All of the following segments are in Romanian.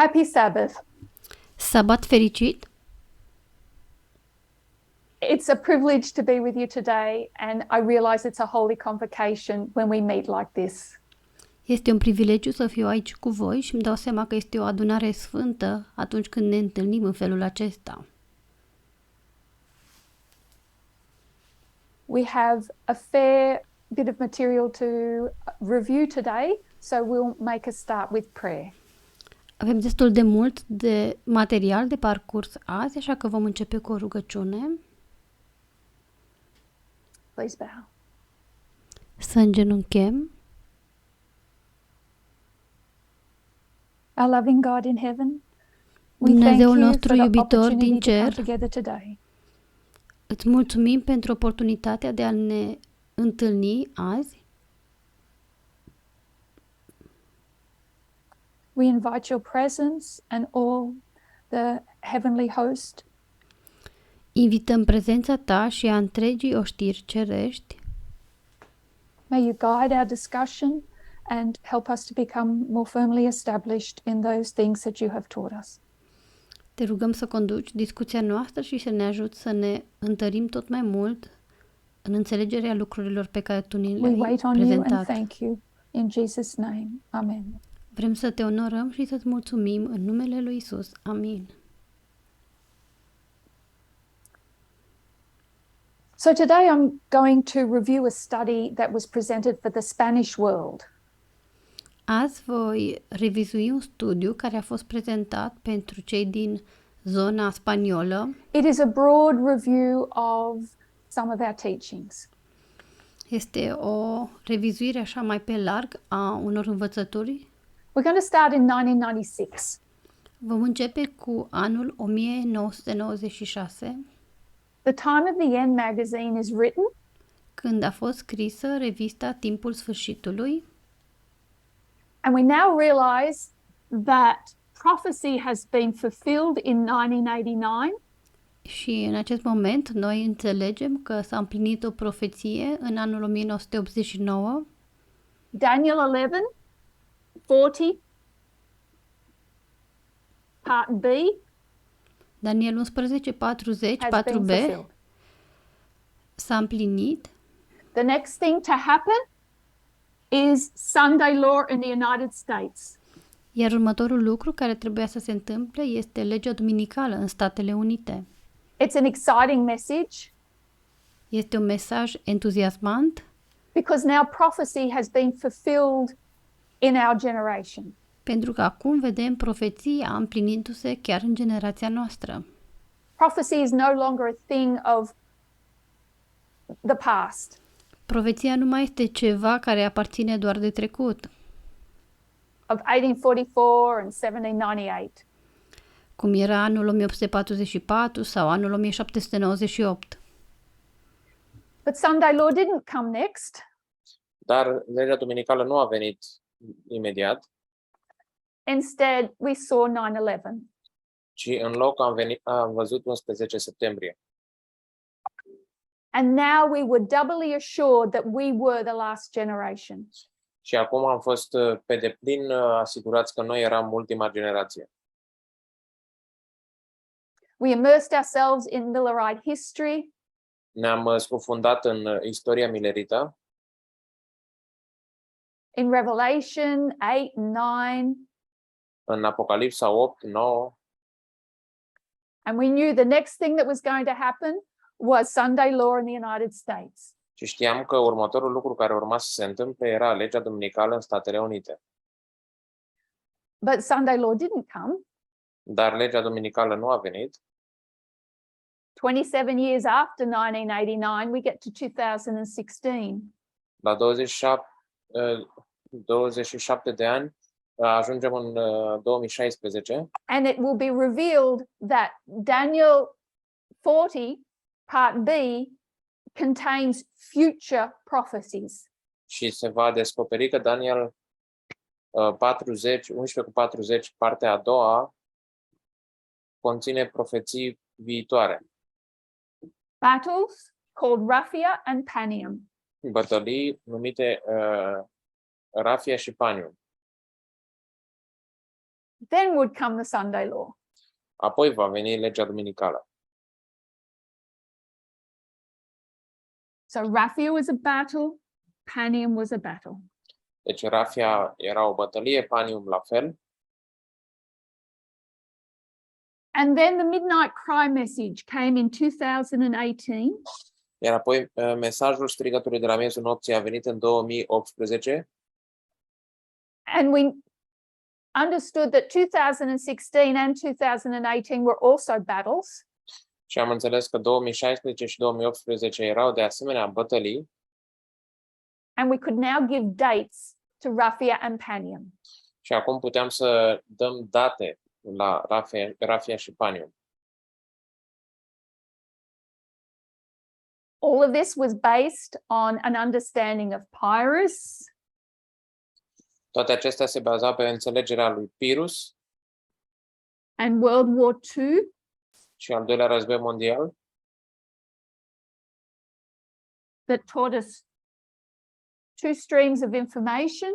Happy Sabbath. Sabat fericit! It's a privilege to be with you today, and I realize it's a holy convocation when we meet like this. Este un privilegiu să fiu aici cu voi și îmi dau seama că este o adunare sfântă atunci când ne întâlnim în felul acesta. We have a fair bit of material to review today, so we'll make a start with prayer. Avem destul de mult de material de parcurs azi, așa că vom începe cu o rugăciune. Please bow. Să îngenunchem. Our loving God in heaven, we Dumnezeul thank you nostru for the iubitor opportunity din to come cer, together today. îți mulțumim pentru oportunitatea de a ne întâlni azi. We invite your presence and all the heavenly host. Invităm prezența ta și a întregii oștiri cerești. May you guide our discussion and help us to become more firmly established in those things that you have taught us. Te rugăm să conduci discuția noastră și să ne ajuți să ne întărim tot mai mult în înțelegerea lucrurilor pe care tu ni We le-ai wait on you and prezentat. thank you in Jesus' name. Amen. Vrem să te onorăm și să-ți mulțumim în numele lui Isus. Amin. So today I'm going to review a study that was presented for the Spanish world. Azi voi revizui un studiu care a fost prezentat pentru cei din zona spaniolă. It is a broad review of some of our teachings. Este o revizuire așa mai pe larg a unor învățături. We're going to start in 1996. Vom începe cu anul 1996, The Time of the End magazine is written, când a fost scrisă revista Timpul Sfârșitului. and we now realize that prophecy has been fulfilled in 1989. Și în acest moment noi înțelegem că s-a împlinit o profeție în anul 1989. Daniel 11, 40, part B Daniel 11, 40, has been 4b fulfilled. s-a împlinit. The next thing to happen is Sunday law in the United States. Iar următorul lucru care trebuia să se întâmple este legea duminicală în Statele Unite. It's an exciting message Este un mesaj entuziasmant because now prophecy has been fulfilled in our generation. pentru că acum vedem profeția împlinindu-se chiar în generația noastră. Prophecy is no longer a thing of the past. Profeția nu mai este ceva care aparține doar de trecut, Of 1844 and 1798. cum era anul 1844 sau anul 1798. But Sunday law didn't come next. Dar legea duminicală nu a venit imediat, Instead, we saw 9/11. ci în loc am văzut 11 septembrie. And now we were doubly assured that we were the last generation. Și acum am fost pe deplin asigurați că noi eram ultima generație. We immersed ourselves in Millerite history. Ne-am scufundat în istoria milerită, In Revelation 8 and 9, în Apocalipsa 8, 9, and we knew the next thing that was going to happen was Sunday law in the United States. și știam că următorul lucru care urma să se întâmple era legea duminicală în Statele Unite. But Sunday law didn't come. Dar legea duminicală nu a venit. 27 years after 1989, we get to 2016. La 27 de ani ajungem în 2016 And it will be revealed that Daniel 40, part B, contains future prophecies. și se va descoperi că Daniel 11:40, partea a doua, conține profeții viitoare. Battles called Raphia and Panium. Bătălii numite Rafia și Panium. Then would come the Sunday law. Apoi va veni legea duminicală. So Raphia was a battle, Panium was a battle. Deci Rafia era o bătălie, Panium la fel. And then the midnight cry message came in 2018. Iar apoi mesajul strigătului de la miezul nopții a venit în 2018 And we understood that 2016 and 2018 were also battles. și am înțeles că 2016 și 2018 erau de asemenea bătălii And we could now give dates to Raphia and Panium. și acum puteam să dăm date la Rafia și Panium. All of this was based on an understanding of Pyrrhus, Toate acestea se bazau pe înțelegerea lui Pyrrhus and World War II, și al doilea război mondial, that taught us two streams of information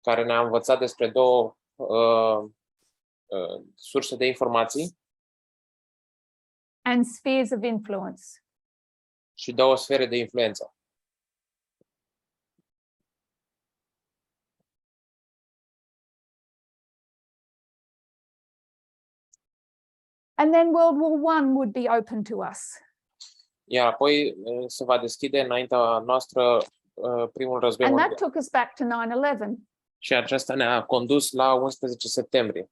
care ne-a învățat despre două surse de informații and spheres of influence. și două sfere de influență. And then World War I would be open to us. Iar apoi se va deschide înaintea noastră primul război And that mondial. took us back to 9/11. Și aceasta ne-a condus la 11 septembrie.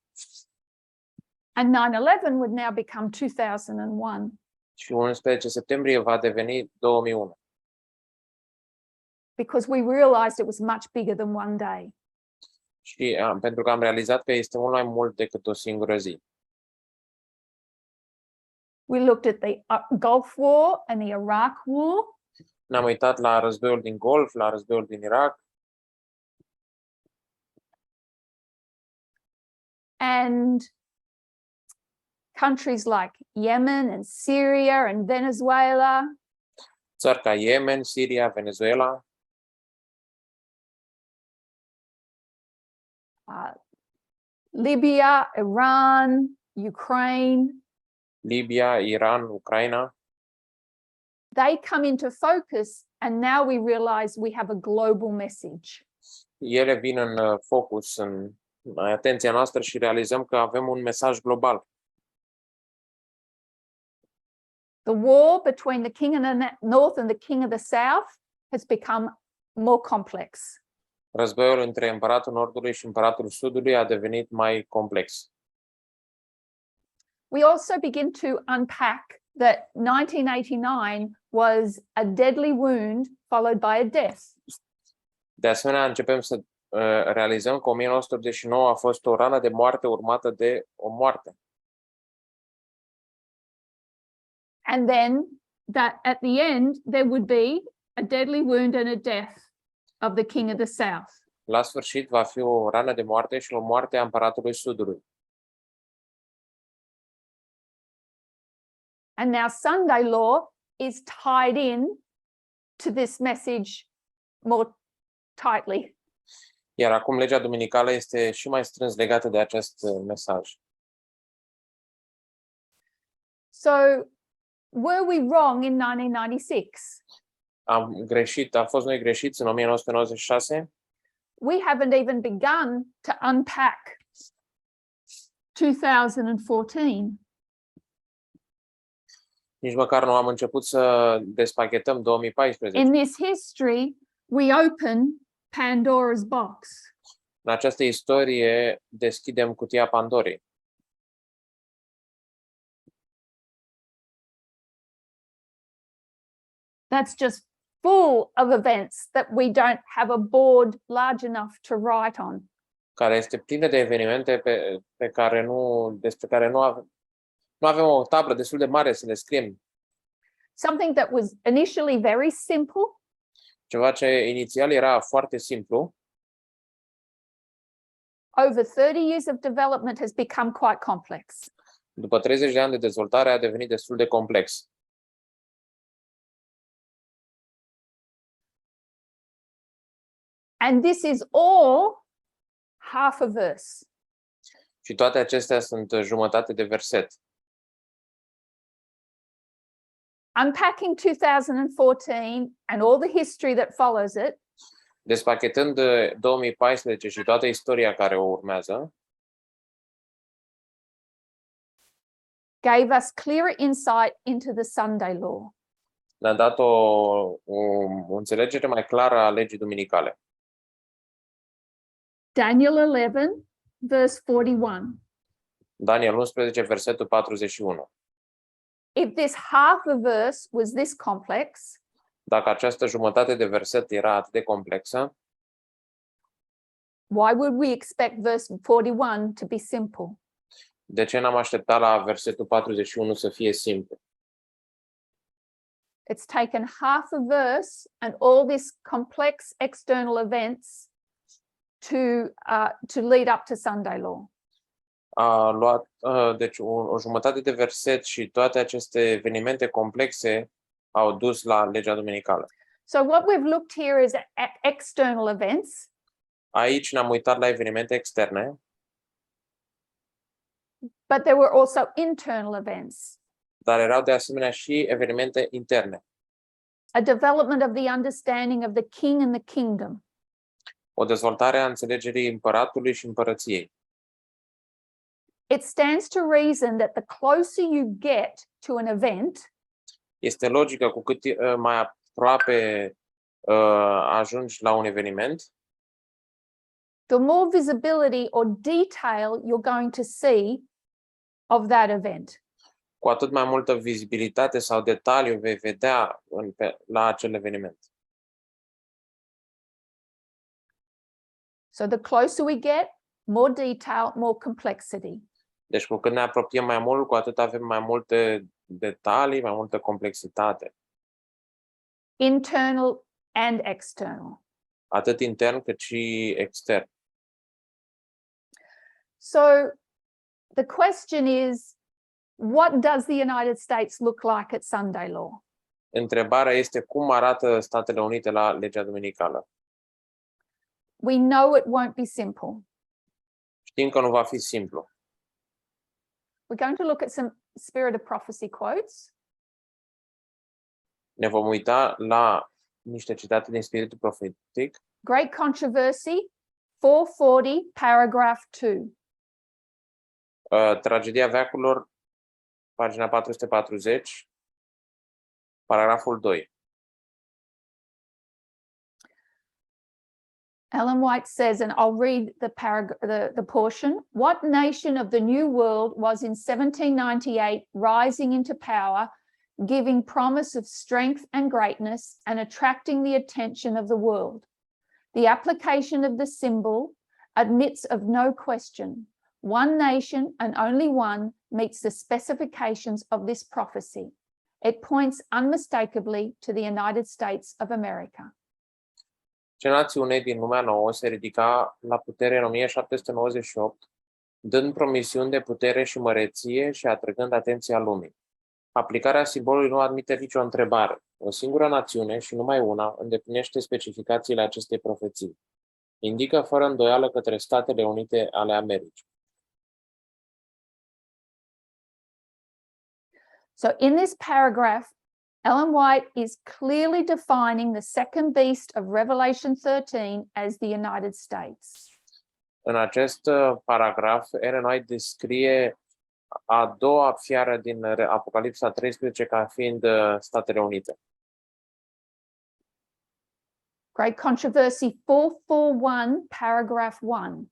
And 9/11 would now become 2001. Și 11 septembrie va deveni 2001. Because we realized it was much bigger than one day. Și pentru că am realizat că este mult mai mult decât o singură zi. We looked at the Gulf War and the Iraq War. Ne-am uitat la războiul din Golf, la războiul din Irak And countries like Yemen and Syria and Venezuela. țări ca Yemen, Siria, Venezuela, Libya, Iran, Ukraine. Libia, Iran, Ucraina. They come into focus, and now we realize we have a global message. Ele vin în focus, în atenția noastră și realizăm că avem un mesaj global. The war between the king of the north and the king of the south has become more complex. Războiul între împăratul Nordului și împăratul Sudului a devenit mai complex. We also begin to unpack that 1989 was a deadly wound followed by a death. De asemenea, începem să realizăm că 1989 a fost o rană de moarte urmată de o moarte. And then that at the end there would be a deadly wound and a death of the king of the south. La sfârșit va fi o rană de moarte și o moarte a împăratului Sudului. And now Sunday law is tied in to this message more tightly. Iar acum legea duminicală este și mai strâns legată de acest mesaj. So were we wrong in 1996? Am fost noi greșiți în 1996? We haven't even begun to unpack 2014. Nici măcar nu am început să despachetăm 2014. In this history, we open Pandora's box. În această istorie deschidem cutia Pandorei. That's just full of events that we don't have a board large enough to write on. Care este plină de evenimente despre care nu avem o tablă destul de mare să le scriem. Something that was initially very simple Ceva ce inițial era foarte simplu, over 30 years of development has become quite complex. după 30 de ani de dezvoltare a devenit destul de complex. And this is all half a verse. Și toate acestea sunt jumătate de verset. Unpacking 2014 and all the history that follows it, Despachetând 2014 și toată istoria care o urmează, gave us clearer insight into the Sunday law. ne-a dat o înțelegere mai clară a legii duminicale. Daniel 11, verse 41. Daniel 11, versetul 41. If this half a verse was this complex, Dacă această jumătate de verset era atât de complexă, why would we expect verse 41 to be simple? de ce n-am așteptat la versetul 41 să fie simplu? It's taken half a verse and all these complex external events to lead up to Sunday law. A luat, deci o jumătate de verset și toate aceste evenimente complexe au dus la legea duminicală. So what we've looked here is at external events, Aici ne-am uitat la evenimente externe, but there were also internal events, dar erau de asemenea și evenimente interne. a development of the understanding of the king and the kingdom, O dezvoltare a înțelegerii împăratului și împărăției. it stands to reason that the closer you get to an event, Este logică cu cât mai aproape ajungi la un eveniment, the more visibility or detail you're going to see of that event. cu atât mai multă vizibilitate sau detaliu vei vedea la acel eveniment. So the closer we get, more detail, more complexity. Deci cu cât ne apropiem mai mult, cu atât avem mai multe detalii, mai multă complexitate, Internal and external. atât intern cât și extern. So the question is, what does the United States look like at Sunday law? Întrebarea este cum arată Statele Unite la legea duminicală. We know it won't be simple. Știm că nu va fi simplu. We're going to look at some Spirit of Prophecy quotes. Ne vom uita la niște citate din Spiritul Profetic. Great Controversy, 440, paragraph 2. Tragedia veacurilor, pagina 440, paragraful 2. Ellen White says, and I'll read the portion. What nation of the New World was in 1798 rising into power, giving promise of strength and greatness and attracting the attention of the world? The application of the symbol admits of no question. One nation and only one meets the specifications of this prophecy. It points unmistakably to the United States of America. Ce națiune din lumea nouă se ridica la putere în 1798, dând promisiuni de putere și măreție și atrăgând atenția lumii. Aplicarea simbolului nu admite nicio întrebare. O singură națiune și numai una îndeplinește specificațiile acestei profeții. Indică fără îndoială către Statele Unite ale Americii. So in this paragraph, Ellen White is clearly defining the second beast of Revelation 13 as the United States. În acest paragraf, Ellen White descrie a doua fiară din Apocalipsa 13 ca fiind Statele Unite. Great Controversy 441, paragraph 1.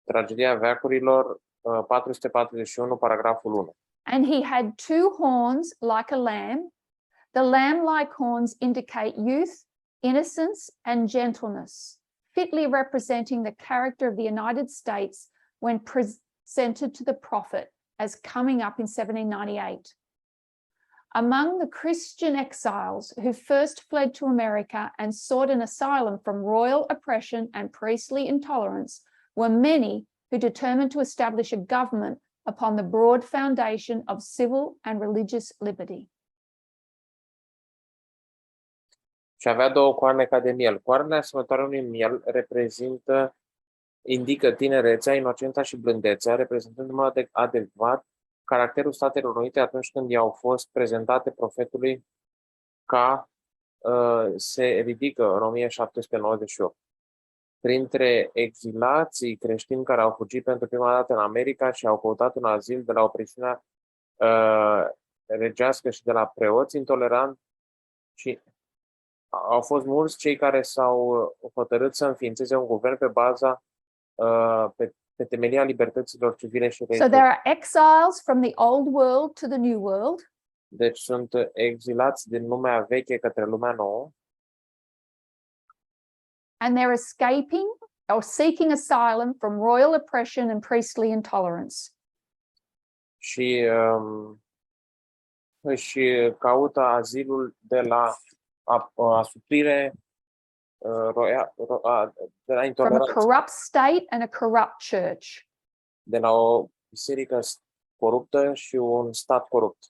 Tragedia veacurilor 441, paragraful 1. And he had two horns like a lamb. The lamb-like horns indicate youth, innocence, and gentleness, fitly representing the character of the United States when presented to the prophet as coming up in 1798. Among the Christian exiles who first fled to America and sought an asylum from royal oppression and priestly intolerance were many who determined to establish a government upon the broad foundation of civil and religious liberty. Și avea două coarne ca de miel. Coarnele asemănătoare unui miel reprezintă indică tinerețea, inocența și blândețea, reprezentând în mod adecvat caracterul Statelor Unite atunci când i-au fost prezentate profetului ca se ridică în 1798. Printre exilații creștini care au fugit pentru prima dată în America și au căutat un azil de la opresiunea regească și de la preoți intoleranți, și au fost mulți cei care s-au hotărât să înființeze un guvern pe baza pe temelia libertăților civile și So religioase. there are exiles from the old world to the new world. Deci sunt exilați din lumea veche către lumea nouă And they're escaping or seeking asylum from royal oppression and priestly intolerance. și își caută azilul de la asuprire, de la From a intoleranță, corrupt state and a corrupt church. de la o biserică coruptă și un stat corupt.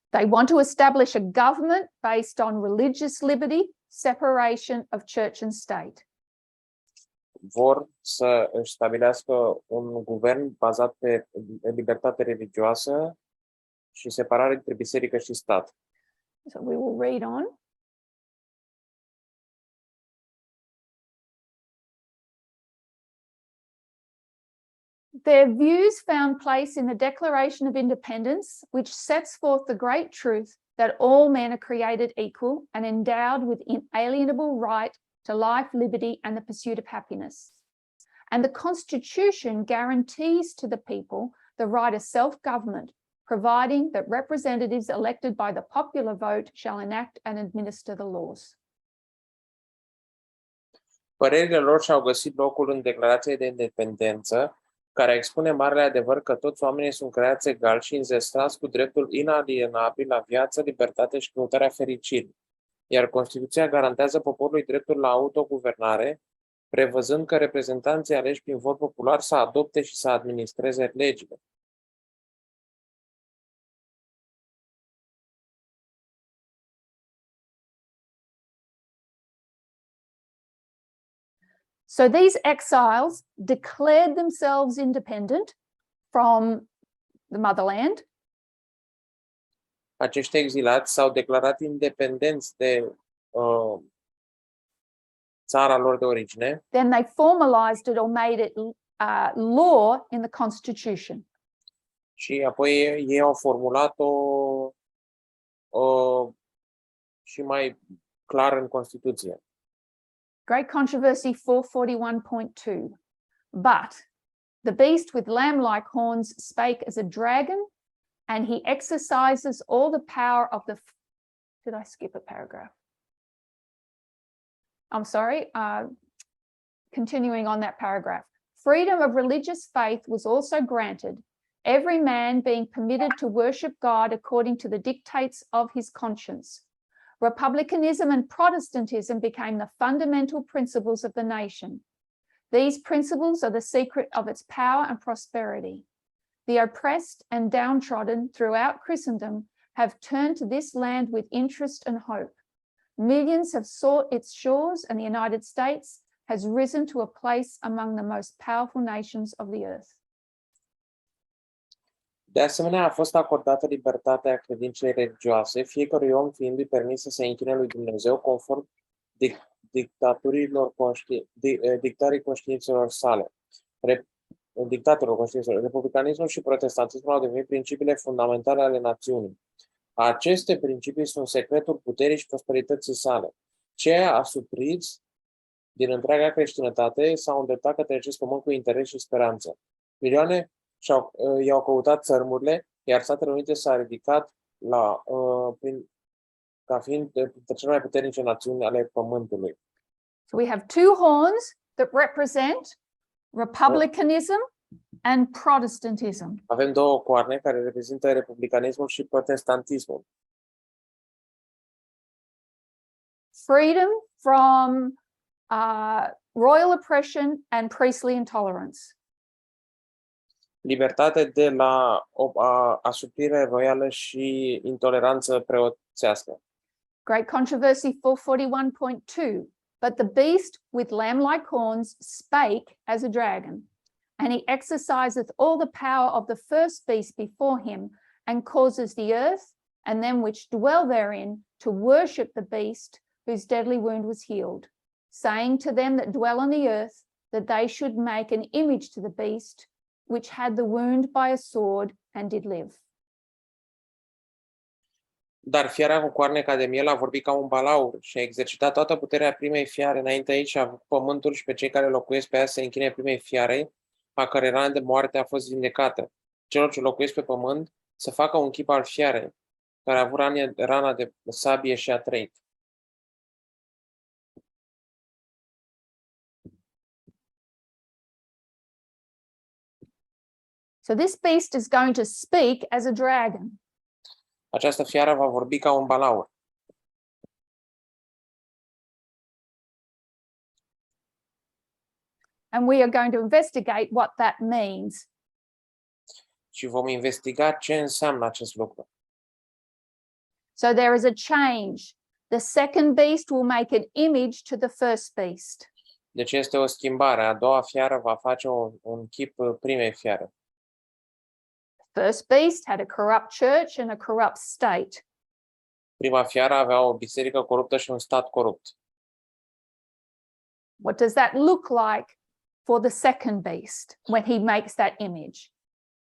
They want to establish a government based on religious liberty, separation of church and state. Vor să își stabilească un guvern bazat pe libertate religioasă și separare între biserică și stat. So we will read on. Their views found place in the Declaration of Independence, which sets forth the great truth that all men are created equal and endowed with inalienable right to life, liberty, and the pursuit of happiness. And the Constitution guarantees to the people the right of self-government, providing that representatives elected by the popular vote shall enact and administer the laws. Părerile lor și-au găsit locul în Declarația de Independență, care expune marele adevăr că toți oamenii sunt creați egali și înzestrați cu dreptul inalienabil la viață, libertate și căutarea fericirii. Iar Constituția garantează poporului dreptul la autoguvernare, prevăzând că reprezentanții aleși prin vot popular să adopte și să administreze legile. So these exiles declared themselves independent from the motherland. Acești exilați s-au declarat independenți de țara lor de origine, Then they formalized it or made it law in the Constitution. și apoi ei au formulat-o și mai clar în Constituție. Great controversy 441.2. But the beast with lamb-like horns spake as a dragon, and he exercises all the power of the... Did I skip a paragraph? I'm sorry. Continuing on that paragraph. Freedom of religious faith was also granted, every man being permitted to worship God according to the dictates of his conscience. Republicanism and Protestantism became the fundamental principles of the nation. These principles are the secret of its power and prosperity. The oppressed and downtrodden throughout Christendom have turned to this land with interest and hope. Millions have sought its shores, and the United States has risen to a place among the most powerful nations of the earth. De asemenea, a fost acordată libertatea credinței religioase, fiecărui om fiindu-i permis să se închine lui Dumnezeu conform dictarii conștiințelor sale. Dictatelor conștiințelor. Republicanismul și protestantismul au devenit principiile fundamentale ale națiunii. Aceste principii sunt secretul puterii și prosperității sale. Cei asupriți din întreaga creștinătate s-au îndreptat către acest pământ cu interes și speranță. Milioane i-au căutat țărmurile, iar Statele Unite s-a ridicat ca fiind dintre cele mai puternice națiuni ale pământului. So we have two horns that represent republicanism and Protestantism. Avem două coarne care reprezintă republicanismul și protestantismul. Freedom from royal oppression and priestly intolerance. Libertate de la asuprire royală și intoleranță preoțească. Great controversy 441.2. But the beast with lamb-like horns spake as a dragon, and he exerciseth all the power of the first beast before him, and causes the earth and them which dwell therein to worship the beast whose deadly wound was healed, saying to them that dwell on the earth that they should make an image to the beast which had the wound by a sword and did live. Dar fiara cu coarne ca de miel a vorbit ca un balaur și a exercitat toată puterea primei fiare înainte ei și a făcut pământul și pe cei care locuiesc pe ea să se închine primei fiarei, a cărei rană de moarte a fost vindecată. Celor ce locuiesc pe pământ să facă un chip al fiarei, care a avut rana de sabie și a trăit. So this beast is going to speak as a dragon. Această fiară va vorbi ca un balaur. And we are going to investigate what that means. Și vom investiga ce înseamnă acest lucru. So there is a change. The second beast will make an image to the first beast. Deci este o schimbare. A doua fiară va face un chip primei fiare. First beast had a corrupt church and a corrupt state. Prima fiară avea o biserică coruptă și un stat corupt. What does that look like for the second beast when he makes that image?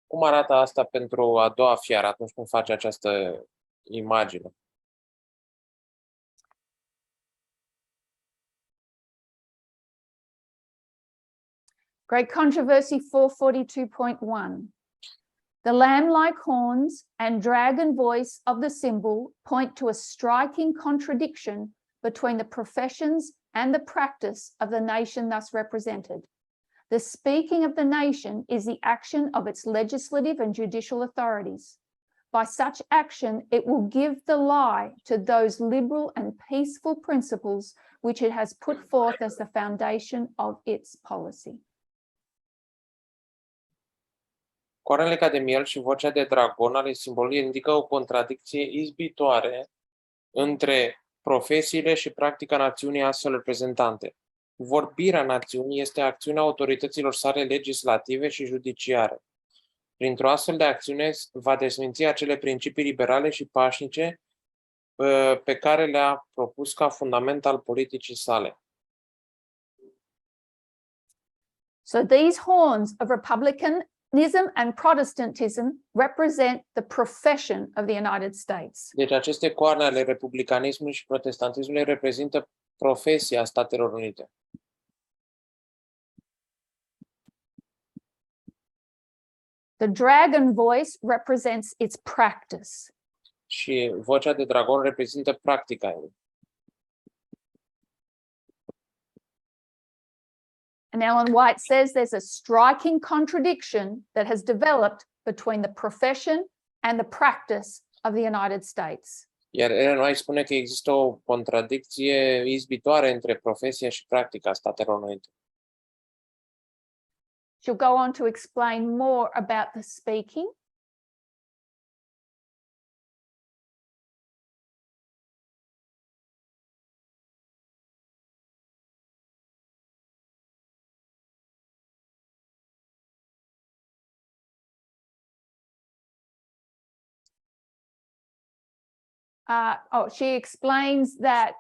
Cum arată asta pentru a doua fiară atunci când face această imagine? Great Controversy 442.1. The lamb-like horns and dragon voice of the symbol point to a striking contradiction between the professions and the practice of the nation thus represented. The speaking of the nation is the action of its legislative and judicial authorities. By such action, it will give the lie to those liberal and peaceful principles which it has put forth as the foundation of its policy. Coarnele ca de miel și vocea de dragon ale simbolului indică o contradicție izbitoare între profesiile și practica națiunii astfel reprezentante. Vorbirea națiunii este acțiunea autorităților sale legislative și judiciare. Printr-o astfel de acțiune va desminți acele principii liberale și pașnice pe care le-a propus ca fundament al politicii sale. So these horns of republicanism and Protestantism represent the profession of the United States. Deci aceste coarne ale republicanismului și protestantismului reprezintă profesia Statelor Unite. The dragon voice represents its practice. Și vocea de dragon reprezintă practica ei. And Ellen White says there's a striking contradiction that has developed between the profession and the practice of the United States. Iar Ellen White spune că există o contradicție izbitoare între profesia și practica Statelor Unite. She'll go on to explain more about the speaking. She explains that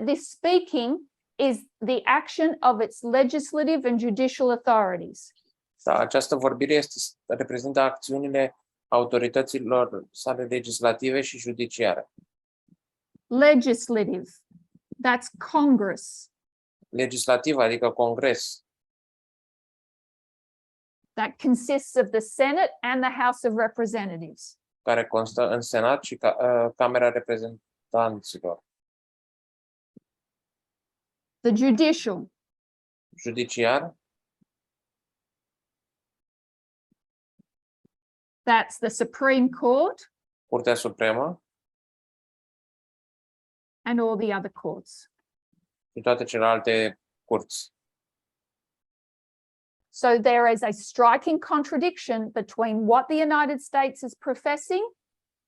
this speaking is the action of its legislative and judicial authorities. Da, această vorbire reprezintă acțiunile autorităților sale legislative și judiciare. Legislative, that's Congress. Legislativ, adică Congres. That consists of the Senate and the House of Representatives. Care constă în Senat și Camera Reprezentanților. The judicial. Judiciar. That's the Supreme Court. Curtea Supremă. And all the other courts. Și toate celelalte curți. So there is a striking contradiction between what the United States is professing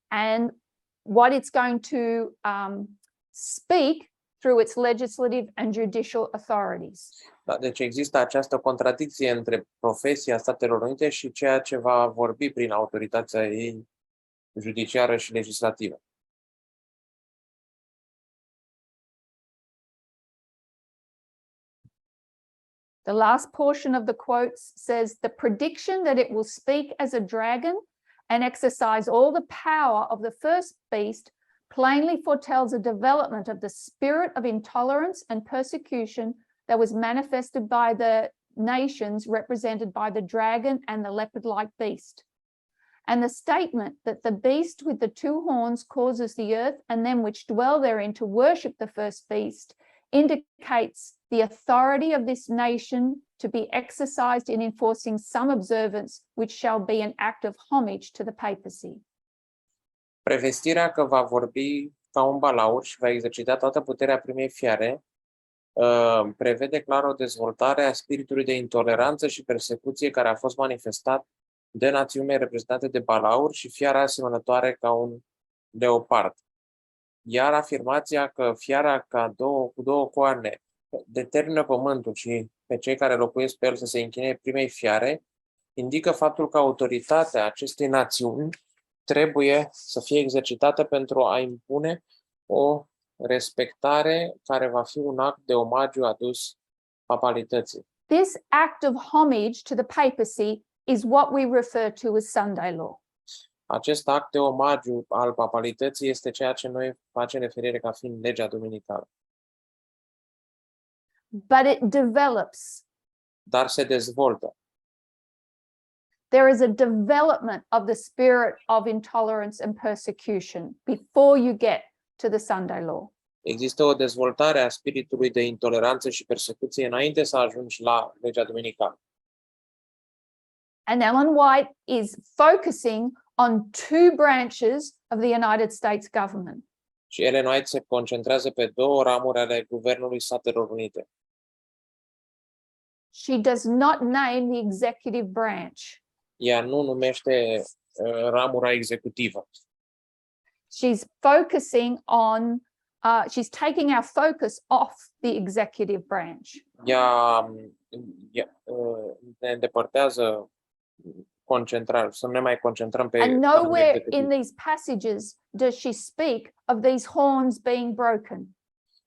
and what it's going to speak through its legislative and judicial authorities. Da, deci există această contradicție între profesia Statelor Unite și ceea ce va vorbi prin autoritatea ei judiciară și legislativă. The last portion of the quotes says, the prediction that it will speak as a dragon and exercise all the power of the first beast plainly foretells a development of the spirit of intolerance and persecution that was manifested by the nations represented by the dragon and the leopard-like beast. And the statement that the beast with the two horns causes the earth and them which dwell therein to worship the first beast indicates the authority of this nation to be exercised in enforcing some observance which shall be an act of homage to the papacy. Prevestirea că va vorbi ca un balaur și va exercita toată puterea primei fiare prevede clar o dezvoltare a spiritului de intoleranță și persecuție care a fost manifestat de națiunile reprezentate de balaur și fiara asemănătoare ca un leopard. Iar afirmația că fiara cu două coarne determină pământul și pe cei care locuiesc pe el să se închine primei fiare indică faptul că autoritatea acestei națiuni trebuie să fie exercitată pentru a impune o respectare care va fi un act de omagiu adus papalității. This act of homage to the papacy is what we refer to as Sunday law. Acest act de omagiu al papalității este ceea ce noi facem referire ca fiind legea duminicală. But it develops. Dar se dezvoltă. There is a development of the spirit of intolerance and persecution before you get to the Sunday law. Există o dezvoltare a spiritului de intoleranță și persecuție înainte să ajungi la legea duminicală. And Ellen White is focusing on two branches of the United States government. Și Ellen White se concentrează pe două ramuri ale Guvernului Statelor Unite. She does not name the executive branch. Ea nu numește ramura executivă. She's focusing on, she's taking our focus off the executive branch. Ea ne îndepărtează concentrarea, să nu ne mai concentrăm pe... And nowhere in these passages does she speak of these horns being broken.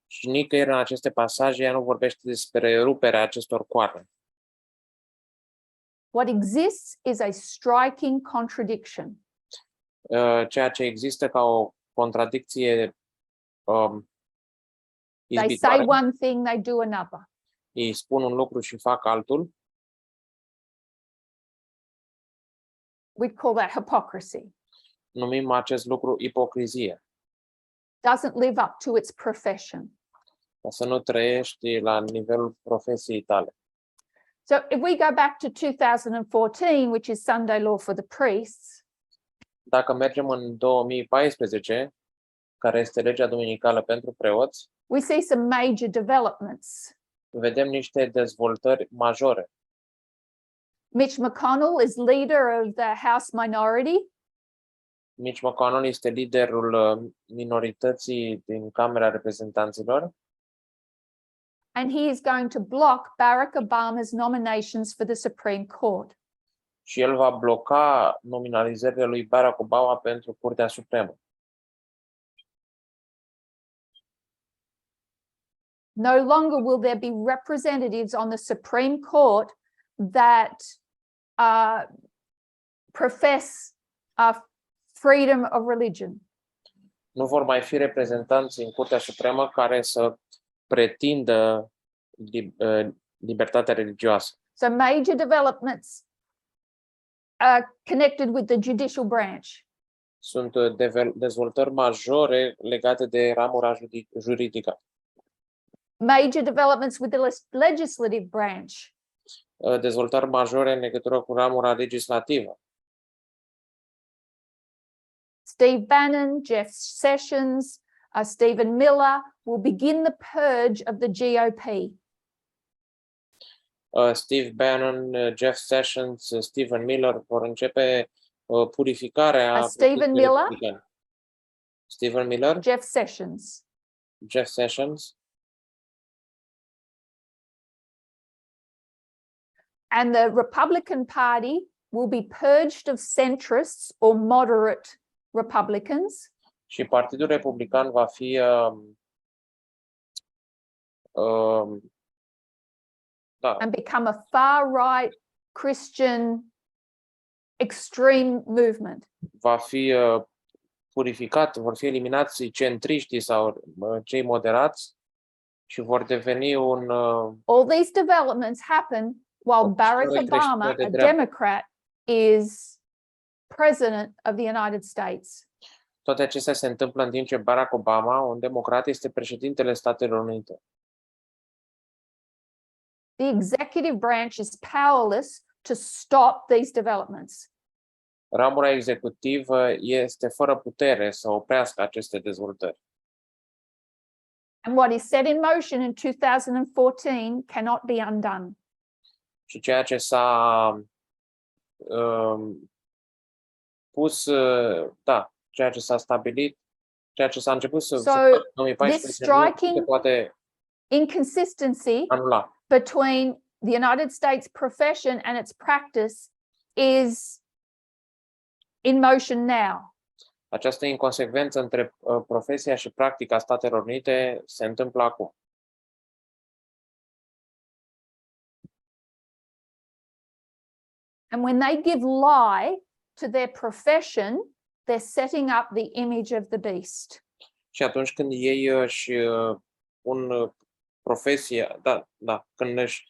Și nicăieri în aceste pasaje ea nu vorbește despre ruperea acestor coarne. What exists is a striking contradiction. Ceea ce există ca o contradicție They say one thing, they do another. Ei spun un lucru și fac altul. We'd call that hypocrisy. Numim acest lucru ipocrizie. Doesn't live up to its profession. Ca să nu trăiești la nivelul profesiei tale. So if we go back to 2014, which is Sunday law for the priests, dacă mergem în 2014, care este legea duminicală pentru preoți, we see some major developments. vedem niște dezvoltări majore. Mitch McConnell is leader of the House minority. Mitch McConnell este liderul minorității din Camera Reprezentanților. And he is going to block Barack Obama's nominations for the Supreme Court. Și el va bloca nominalizările lui Barack Obama pentru Curtea Supremă. No longer will there be representatives on the Supreme Court that profess freedom of religion. Nu vor mai fi reprezentanți în Curtea Supremă care să pretindă libertatea religioasă. So major developments connected with the judicial branch. Sunt dezvoltări majore legate de ramura juridică. Major developments with the legislative branch. Dezvoltări majore în legătură cu ramura legislativă. Steve Bannon, Jeff Sessions, Stephen Miller will begin the purge of the GOP. Steve Bannon, Jeff Sessions, Stephen Miller vor începe purificarea. Stephen Miller? Stephen Miller? Jeff Sessions. Jeff Sessions. And the Republican Party will be purged of centrists or moderate Republicans. Și Partidul Republican va fi And become a far-right Christian extreme movement. Va fi purificat, vor fi eliminați centriștii sau cei moderați și vor deveni un... All these developments happen while Barack Obama, a Democrat, is president of the United States. Toate acestea se întâmplă în timp ce Barack Obama, un democrat, este președintele Statelor Unite. The executive branch is powerless to stop these developments. Ramura executivă este fără putere să oprească aceste dezvoltări. And what is set in motion in 2014 cannot be undone. Și ceea ce s-a ceea ce s-a stabilit, ceea ce s-a început să facă în 2014, nu se poate inconsistency anula. Between the United States profession and its practice is in motion now. Această inconsecvență între profesia și practica Statelor Unite se întâmplă acum. And when they give lie to their profession, they're setting up the image of the beast. Și atunci când ei își pun profesia, când își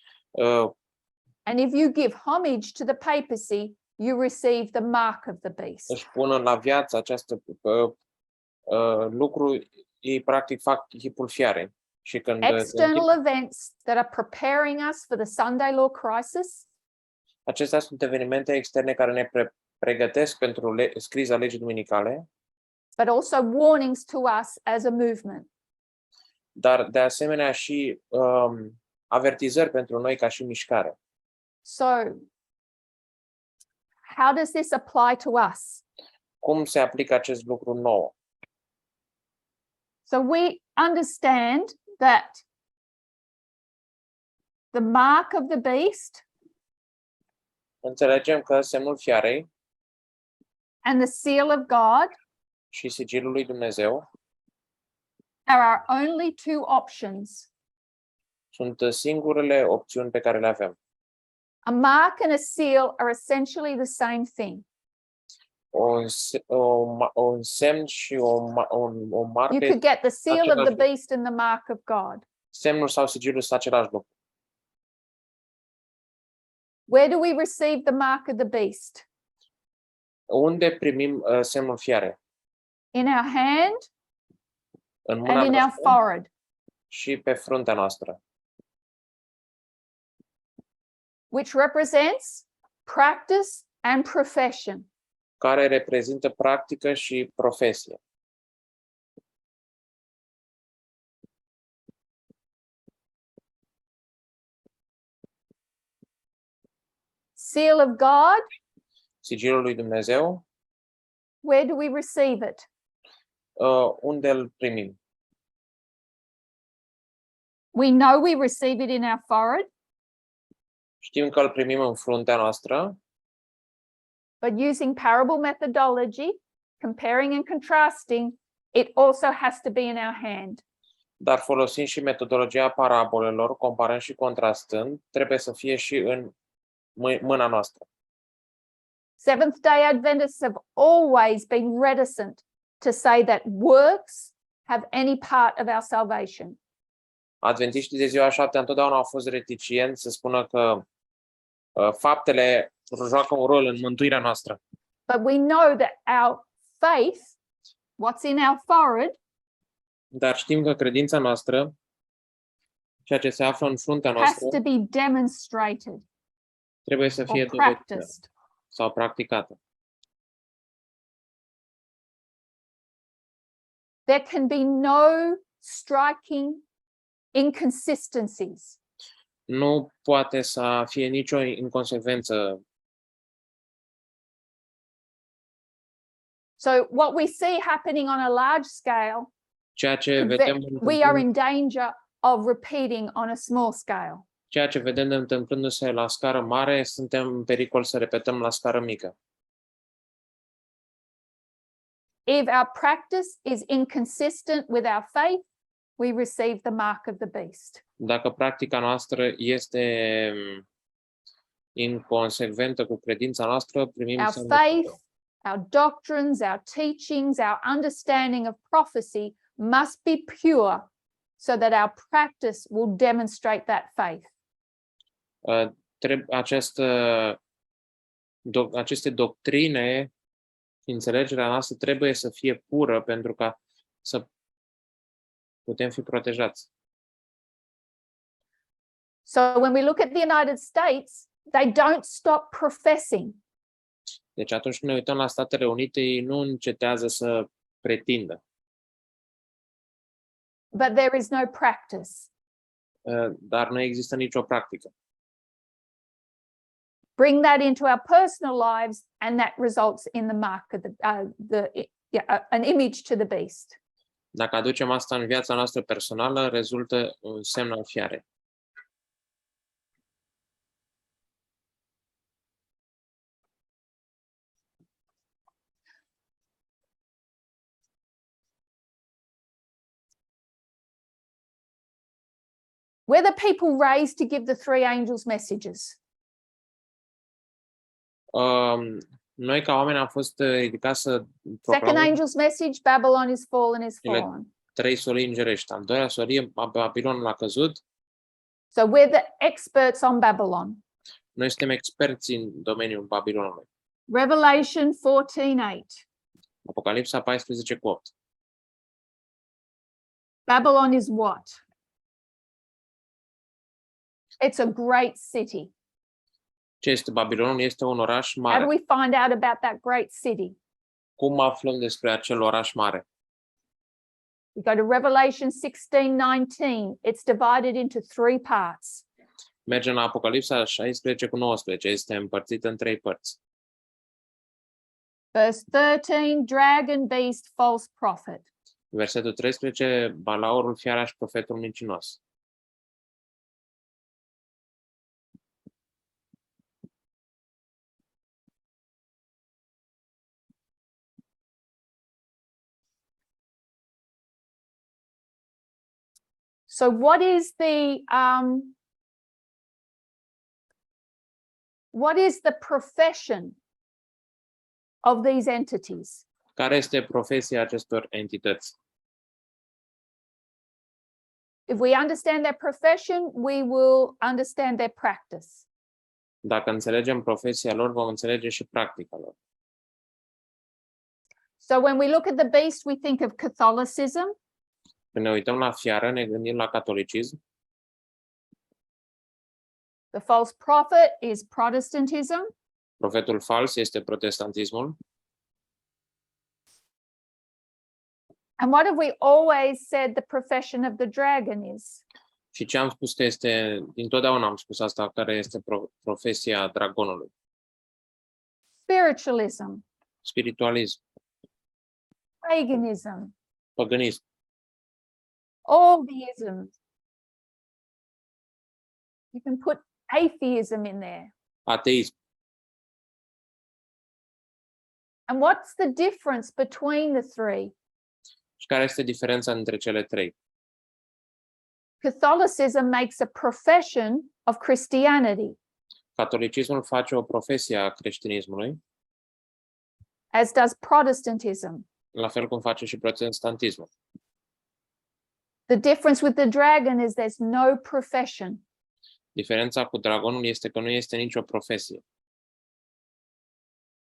and if you give homage to the papacy, you receive the mark of the beast. Își pun la viață acest lucru, ei practic fac chipul fiarei. Și când external events that are preparing us for the Sunday law crisis. Acestea sunt evenimente externe care ne pregătesc pentru criza legii duminicale. But also warnings to us as a movement. Dar de asemenea și avertizări pentru noi ca și mișcare. So, how does this apply to us? Cum se aplică acest lucru nouă? So we understand that the mark of the beast Înțelegem că semnul fiarei and the seal of God și sigilul lui Dumnezeu are our only two options. Sunt singurele opțiuni pe care le avem. A mark and a seal are essentially the same thing. Un semn și o marcă. You could get the seal of the beast and the mark of God. Semnul sau sigilul sunt același lucru. Where do we receive the mark of the beast? Unde primim semnul fiare? In our hand în mâna and in our forehead. Și pe fruntea noastră. Which represents practice and profession. Care reprezintă practică și profesie. Seal of God. Sigilul lui Dumnezeu. Where do we receive it? Unde îl primim? We know we receive it in our forehead. Știm că îl primim în fruntea noastră. But using parable methodology, comparing and contrasting, it also has to be in our hand. Dar folosind și metodologia parabolelor, comparând și contrastând, trebuie să fie și în mâna noastră. Seventh-day Adventists have always been reticent to say that works have any part of our salvation. Adventiștii de ziua 7 întotdeauna au fost reticenți să spună că faptele joacă un rol în mântuirea noastră. But we know that our faith, what's in our forehead, dar știm că credința noastră, ceea ce se află în fruntea noastră, has to be demonstrated. Trebuie să fie dovedită sau practicată. There can be no striking inconsistencies. Nu poate să fie nicio inconsecvență. So what we see happening on a large scale, ceea ce vedem we are in danger of repeating on a small scale. ceea ce vedem întâmplându-se la scară mare, suntem în pericol să repetăm la scară mică. If our practice is inconsistent with our faith, we receive the mark of the beast. Dacă practica noastră este inconsecventă cu credința noastră, primim Our semnul faith, tău. our doctrines, our teachings, our understanding of prophecy must be pure so that our practice will demonstrate that faith. Aceste doctrine, înțelegerea noastră trebuie să fie pură pentru ca să putem fi protejați. So when we look at the United States, they don't stop professing. Deci atunci când ne uităm la Statele Unite, ei nu încetează să pretindă, But there is no practice. dar nu există nicio practică. Bring that into our personal lives, and that results in the mark of an image to the beast. Dacă aducem asta în viața noastră personală, rezultă un semn al fiarei. Were the people raised to give the three angels messages? Noi ca oameni am fost ridicați să Second proclamăm angel's message, Babylon is fallen, is Ele- fallen. 3 solii îngerești. Al doilea solie, Babilonul a căzut. So we're the experts on Babylon. Noi suntem experți în domeniul Babilonului. Revelation 14:8. Apocalipsa 14:8. Babylon is what? It's a great city. Ce este Babilonul? Este un oraș How do mare. we find out about that great city? Cum aflăm despre acel oraș mare? We go to Revelation 16:19. It's divided into three parts. Mergem la Apocalipsa 16:19. Este împărțit în 3 părți. Verse 13, dragon, beast, false prophet. Versetul 13, Balaurul, fiara și profetul mincinos. So what is the profession of these entities? Care este profesia acestor entități? If we understand their profession, we will understand their practice. Dacă înțelegem profesia lor, vom înțelege și practica lor. So when we look at the beast, we think of Catholicism. Când ne uităm la fiară, ne gândim la catolicism. The false prophet is Protestantism. Profetul fals este protestantismul. And what have we always said the profession of the dragon is? Și ce am spus că este, dintotdeauna am spus asta, care este profesia dragonului. Spiritualism, Spiritualism, paganism, păgânism, all the isms. You can put atheism in there. ateism. And what's the difference between the three? Și care este diferența între cele 3? Catholicism makes a profession of Christianity, Catolicismul face o profesie a creștinismului, as does Protestantism. la fel cum face și protestantismul. The difference with the dragon is there's no profession. Diferența cu dragonul este că nu este nicio profesie.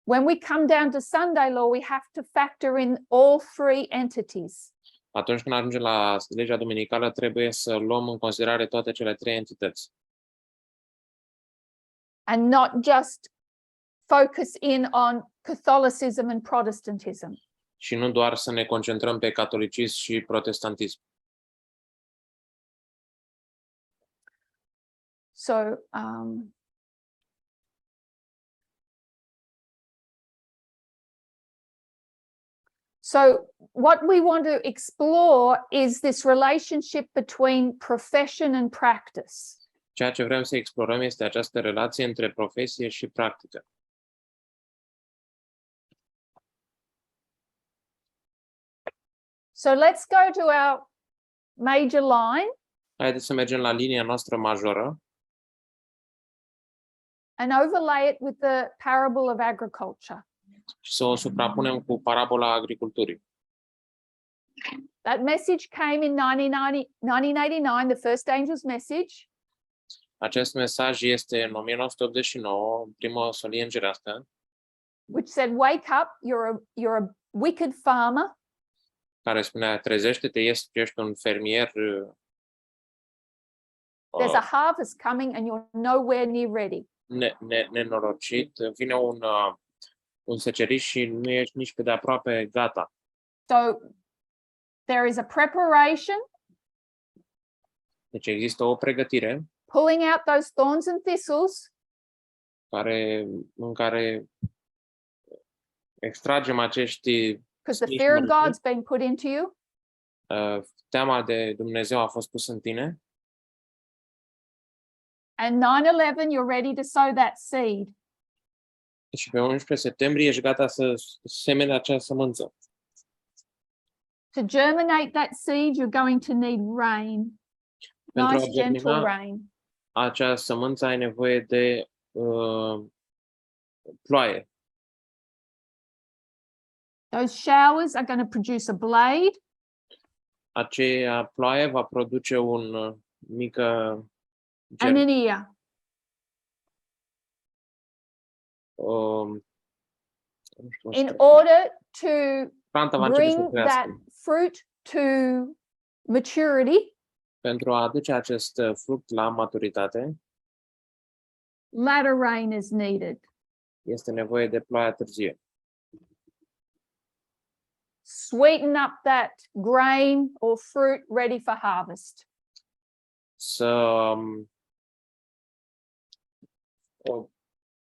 When we come down to Sunday law, we have to factor in all three entities. Atunci când ajungem la legea duminicală, trebuie să luăm în considerare toate cele 3 entități. And not just focus in on Catholicism and Protestantism. Și nu doar să ne concentrăm pe catolicism și protestantism. So, what we want to explore is this relationship between profession and practice. Ceea ce vrem să explorăm este această relație între profesie și practică. So let's go to our major line Haideți să mergem la linia noastră majoră and overlay it with the parable of agriculture. și să o suprapunem cu parabola agriculturii. That message came in 1989, the first angel's message. Acest mesaj este în 1989, prima solie îngerească, Which said, wake up, you're a wicked farmer. care spunea, trezește-te, ești un fermier. There's a harvest coming and you're nowhere near ready. Nenorocit, vine un seceriș și nu ești nici pe de aproape gata. So there is a preparation, Deci există o pregătire pulling out those thorns and thistles, în care extragem acești because the smiși fear of mărăcini. God's been put into you. Teama de Dumnezeu a fost pusă în tine And 9/11, you're ready to sow that seed. și pe 11 septembrie ești gata să semeni acea sămânță. To germinate that seed, you're going to need rain. Pentru a Nice, gentle germina rain. acea sămânță ai nevoie de ploaie. Those showers are going to produce a blade, Aceea ploaie va produce un mică and germ. an ear. Nu știu, In order to planta va începe să bring that crească. fruit to maturity, Pentru a aduce acest fruct la maturitate, latter rain is needed. este nevoie de ploaia târzie. Sweeten up that grain or fruit ready for harvest. Să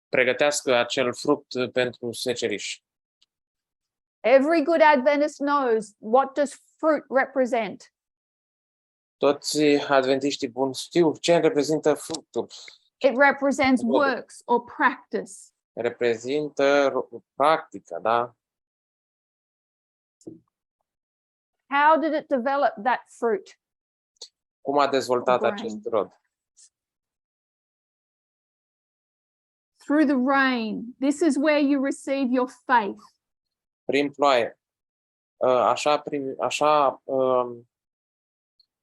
pregătească acel fruct pentru seceriș. Every good Adventist knows, what does fruit represent? Toți adventiștii buni știu ce reprezintă fructul. It represents Well, works or practice. Reprezintă practica, da? How did it develop that fruit? Cum a dezvoltat Grain. acest rod? Through the rain. This is where you receive your faith. Prin ploaie. Așa,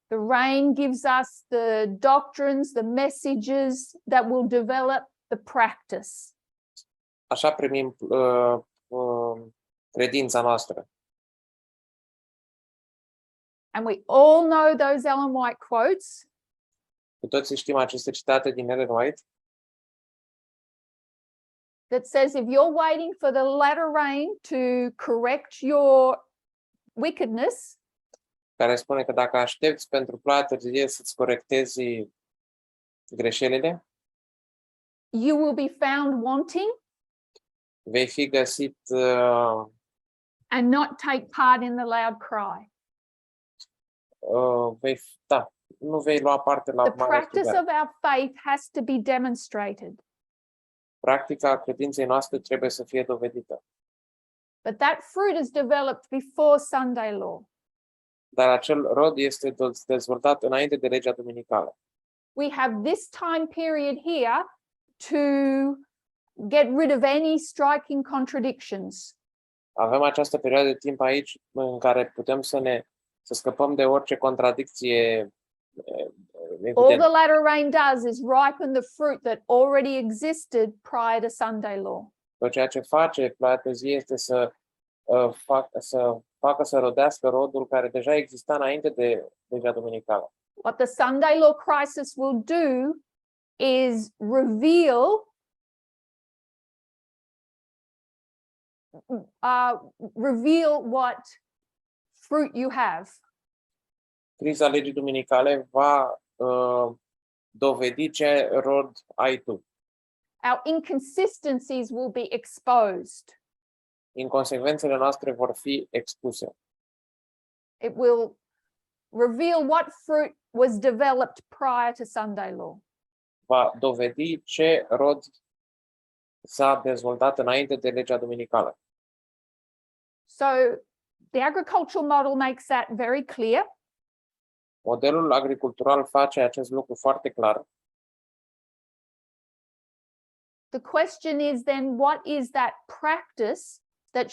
The rain gives us the doctrines, the messages that will develop the practice. așa primim credința noastră. And we all know those Ellen White quotes. Cu toții știm aceste citate din Ellen White, That says, if you're waiting for the latter rain to correct your wickedness, care spune că dacă aștepți pentru ploaia târzie să-ți corectezi greșelile, you will be found wanting vei fi găsit, and not take part in the loud cry. nu vei lua parte la The marea practice strigare. of our faith has to be demonstrated. Practica credinței noastre trebuie să fie dovedită. But that fruit is developed before Sunday law. Dar acel rod este dezvoltat înainte de legea duminicală. We have this time period here to get rid of any striking contradictions. Avem această perioadă de timp aici în care putem să scăpăm de orice contradicție All evidentă. the latter rain does is ripen the fruit that already existed prior to Sunday law. Tot ceea ce face ploaia târzie este să facă să rodească rodul care deja exista înainte de legea duminicală. What the Sunday law crisis will do is reveal what fruit you have. Criza legii duminicale va dovedi ce rod ai tu. Our inconsistencies will be exposed. Inconsecvențele noastre vor fi expuse. It will reveal what fruit was developed prior to Sunday law. va dovedi ce rod s-a dezvoltat înainte de legea duminicală. So the agricultural model makes that very clear. Modelul agricultural face acest lucru foarte clar. The question is then, what is that practice that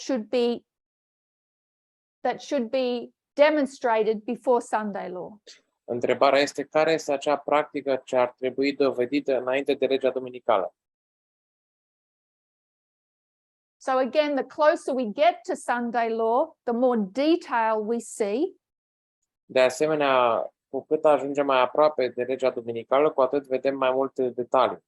should be demonstrated before Sunday law? Întrebarea este care este acea practică ce ar trebui dovedită înainte de legea duminicală. So again, the closer we get to Sunday law, the more detail we see. De asemenea, cu cât ajungem mai aproape de legea duminicală, cu atât vedem mai multe detalii.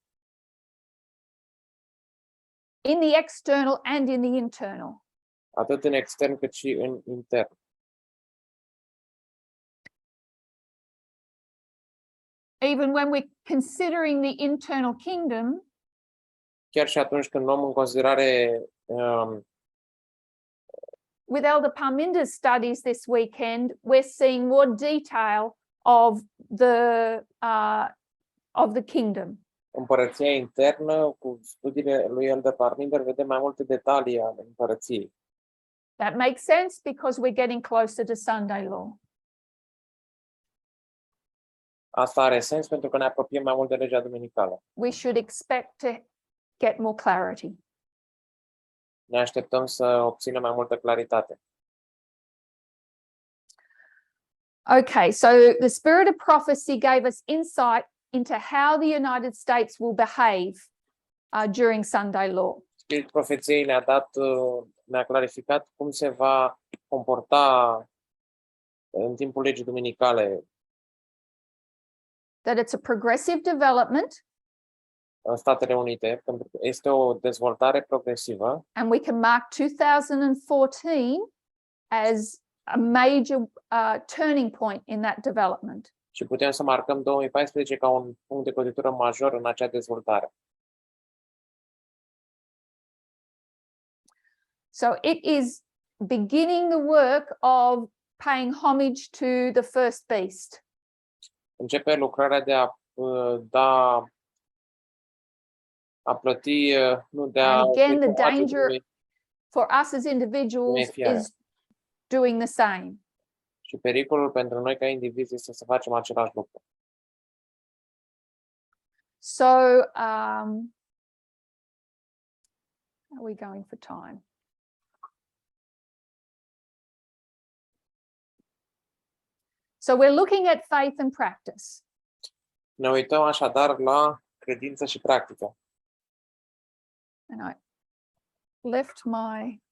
In the external and in the internal. Atât în extern cât și în intern. Even when we're considering the internal kingdom, Chiar și atunci când luăm în considerare with Elder Parminder's studies this weekend, we're seeing more detail of the kingdom. împărăția internă, cu studiile lui Elder Parminder, vedem mai multe detalii ale împărăției. That makes sense because we're getting closer to Sunday law. Asta are sens pentru că ne apropiem mai mult de legea duminicală. We should expect to get more clarity. Ne așteptăm să obținem mai multă claritate. Okay, so the spirit of prophecy gave us insight into how the United States will behave during Sunday law. Spiritul profeției ne-a clarificat cum se va comporta în timpul legii duminicale. That it's a progressive development. În Statele Unite, pentru că este o dezvoltare progresivă. And we can mark 2014 as a major turning point in that development. Și putem să marcăm 2014 ca un punct de cotitură major în acea dezvoltare. So it is beginning the work of paying homage to the first beast. Începe lucrarea de a plăti, nu de a... And again, the danger for us as individuals is doing the same. Și pericolul pentru noi ca indivizi este să facem același lucru. So, how are we going for time? So we're looking at faith and practice. Ne uităm așadar la credință și practică. And I left my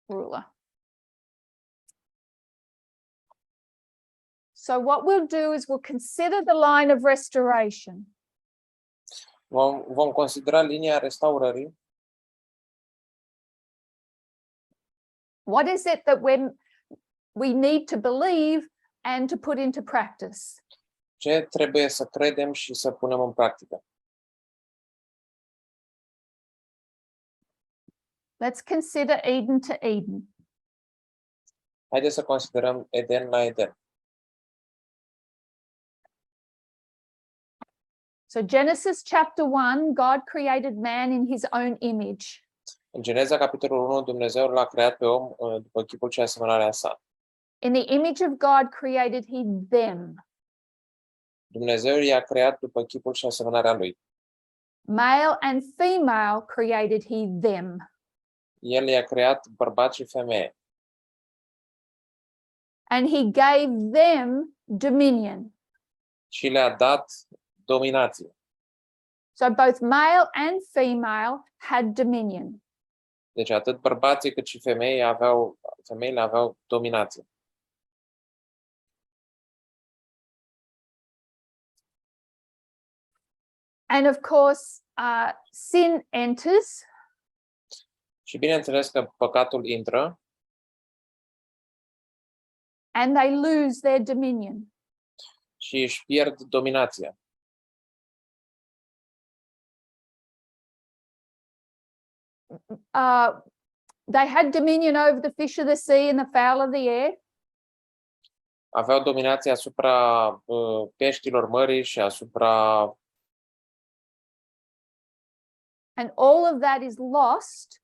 ruler. So what we'll do is we'll consider the line of restoration. Vom considera linia restaurării. What is it that we need to believe and to put into practice? Ce trebuie să credem și să punem în practică? Let's consider Eden to Eden. Haideți să considerăm Eden la Eden. So Genesis chapter 1, God created man in his own image. În Geneza, capitolul 1, Dumnezeu l-a creat pe om după chipul și asemănarea sa. In the image of God created he them. Dumnezeu i-a creat după chipul și asemănarea lui. Male and female created he them. El i-a creat bărbat și femeie. And he gave them dominion. Și le-a dat dominație. So both male and female had dominion. Deci atât bărbații cât și femeile aveau dominație. And of course, sin enters. Și bineînțeles că păcatul intră. And they lose their dominion. Și își pierd dominația. They had dominion over the fish of the sea and the fowl of the air. Aveau dominație asupra peștilor mării și asupra And all of that is lost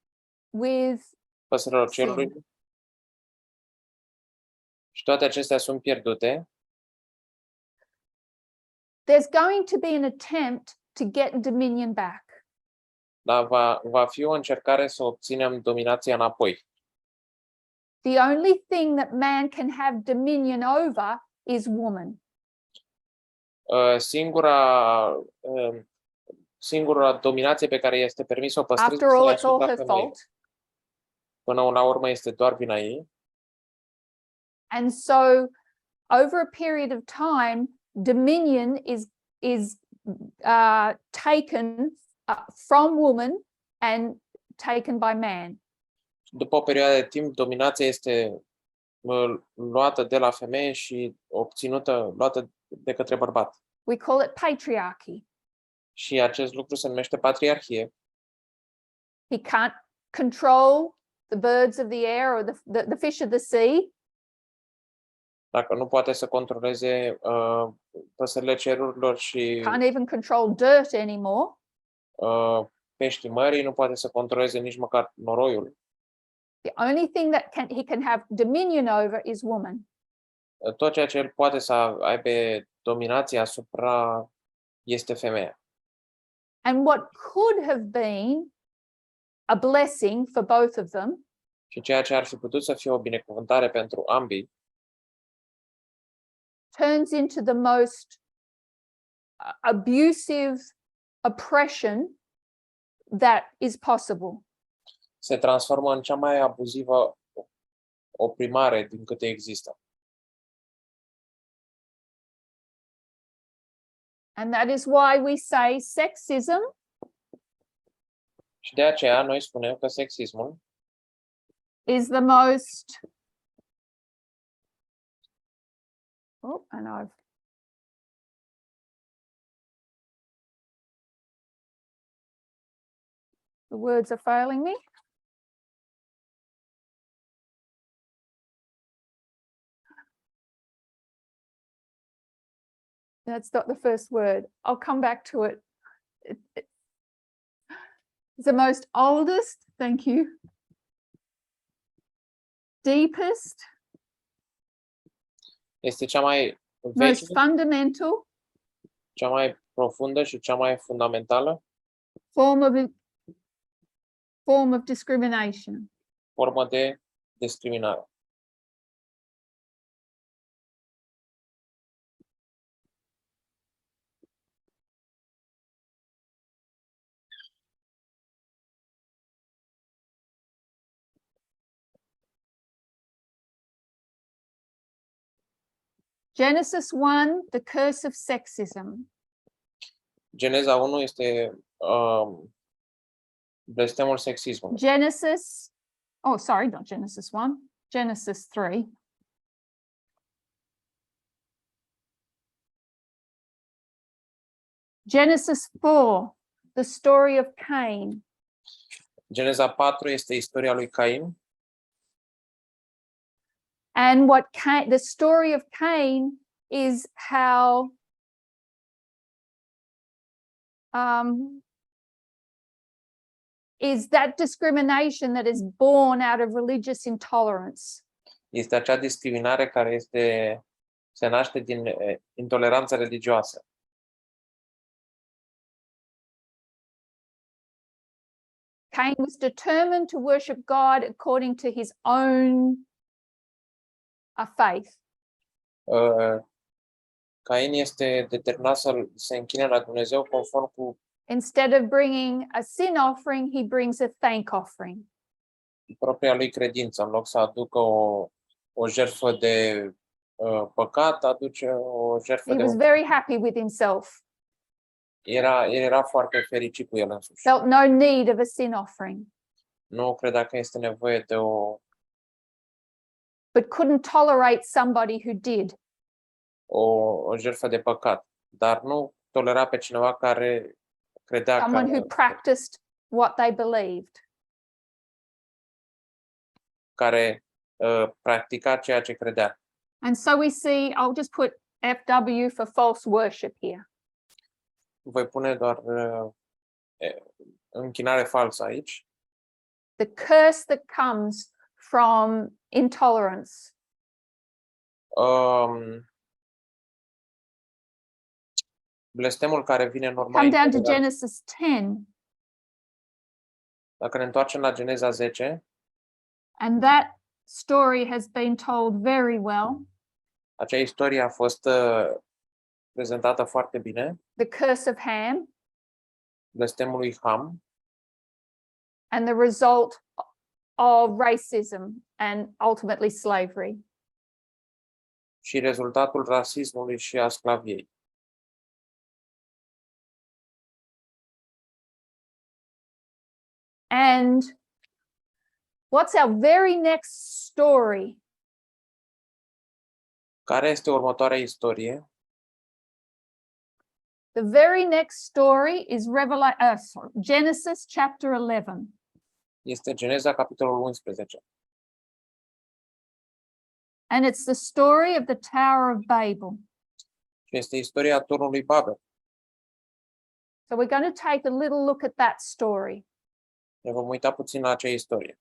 with păsărilor sin. cerului. Și toate acestea sunt pierdute. There's going to be an attempt to get dominion back. Dar va fi o încercare să obținem dominația înapoi. The only thing that man can have dominion over is woman. Singura dominație pe care este permis să o păstreze After all, este it's all asupra her femeii. fault. Până la urmă este doar vina ei. And so over a period of time, dominion is taken from woman and taken by man. După o perioadă de timp, dominația este luată de la femeie și luată de către bărbat. We call it patriarchy. Și acest lucru se numește patriarhie. He can't control the birds of the air or the fish of the sea. Dacă nu poate să controleze păsările cerurilor și Can't even control dirt anymore. peștii mării, nu poate să controleze nici măcar noroiul. The only thing that he can have dominion over is woman. Tot ceea ce el poate să aibă dominație asupra este femeia. And what could have been a blessing for both of them Și ceea ce ar fi putut să fie o binecuvântare pentru ambii turns into the most abusive oppression that is possible. se transformă în cea mai abuzivă oprimare din câte există. And that is why we say sexism Și de aceea noi spunem că sexismul is the most and I've the words are failing me. That's not the first word. I'll come back to it. It's the most oldest, thank you, deepest, este cea mai most veche, fundamental cea mai profundă și cea mai fundamentală form of discrimination. formă de discriminare. Genesis 1, the curse of sexism. Geneza 1 este blestemul sexismului. Genesis, oh, sorry, not Genesis 1, Genesis 3. Genesis 4, the story of Cain. Geneza 4 este istoria lui Cain. And the story of Cain is how is that discrimination that is born out of religious intolerance. Este acea discriminare care se naște din intoleranța religioasă. Cain was determined to worship God according to his own faith. Cain este determinat să se închine la Dumnezeu conform cu Instead of bringing a sin offering, he brings a thank offering. propria lui credință. În loc să aducă o jertfă de păcat, aduce o jertfă He de... was very happy with himself. El era foarte fericit cu el însuși. Felt no need of a sin offering. Nu credea că este nevoie de but couldn't tolerate somebody who did. o jertfă de păcat, dar nu tolera pe cineva care credea Someone who practiced what they believed. Care practica ceea ce credea. And so we see, I'll just put FW for false worship here. Voi pune doar închinare falsă aici. The curse that comes from intolerance. Blestemul care vine în urma Come down to intoleranței. Genesis 10, Dacă ne întoarcem la Geneza 10, and that story has been told very well. acea istorie a fost prezentată foarte bine. The curse of Ham Blestemul lui Ham and the result of racism and ultimately slavery. și rezultatul rasismului și a sclaviei. And what's our very next story? Care este următoarea istorie? The very next story is Genesis chapter 11. Este Geneza, capitolul 11. And it's the story of the Tower of Babel. Și este istoria turnului Babel. So we're going to take a little look at that story. Ne vom uita puțin la acea istorie.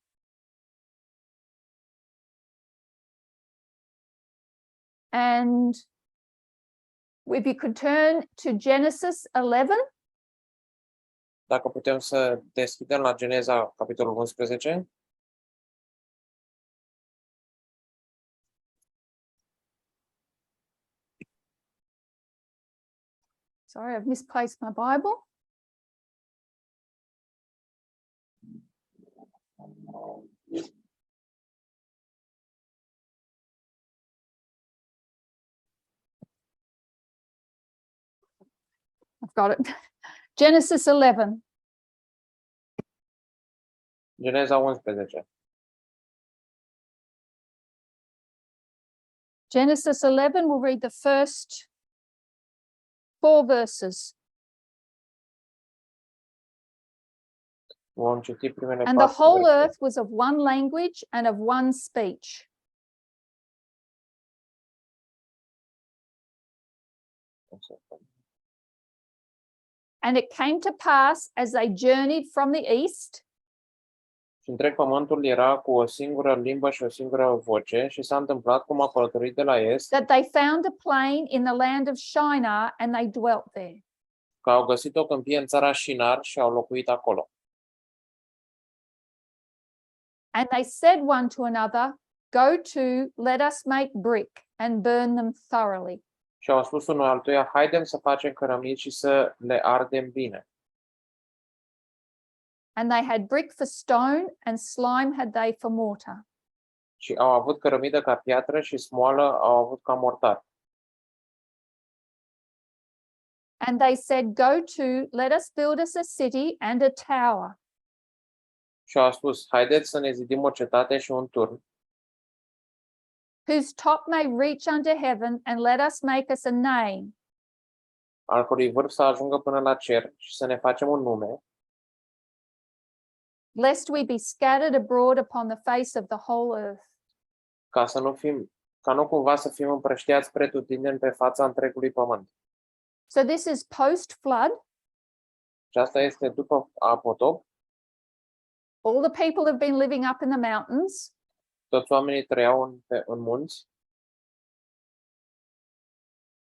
And if you could turn to Genesis 11. Dacă putem să deschidem la Geneza, capitolul 11. Sorry, I've misplaced my Bible. I've got it. Genesis 11. Geneza 11. Genesis 11, we'll read the first 4 verses. Vom citi primele And the 4 whole versete. earth was of one language and of one speech. And it came to pass as they journeyed from the east Și întreg pământul era cu o singură limbă și o singură voce și s-a întâmplat cum a călătorit de la est, that they found a plain in the land of Shinar and they dwelt there. că au găsit o câmpie în țara Shinar și au locuit acolo. And they said one to another, "Go to, let us make brick and burn them thoroughly." Și au spus unul altuia, haidem să facem cărămizi și să le ardem bine. And they had brick for stone and slime had they for mortar. Și au avut cărămidă ca piatră și smoală au avut ca mortar. And they said, "Go to, let us build us a city and a tower, Și au spus, haideți să ne zidim o cetate și un turn, whose top may reach unto heaven, and let us make us a name, al cărui vârf să ajungă până la cer și să ne facem un nume, lest we be scattered abroad upon the face of the whole earth." ca nu cumva să fim împrăștiați pretutindeni pe fața întregului pământ. So this is post-flood. Și asta este după potop. All the people have been living up in the mountains. Toți oamenii trăiau în munți,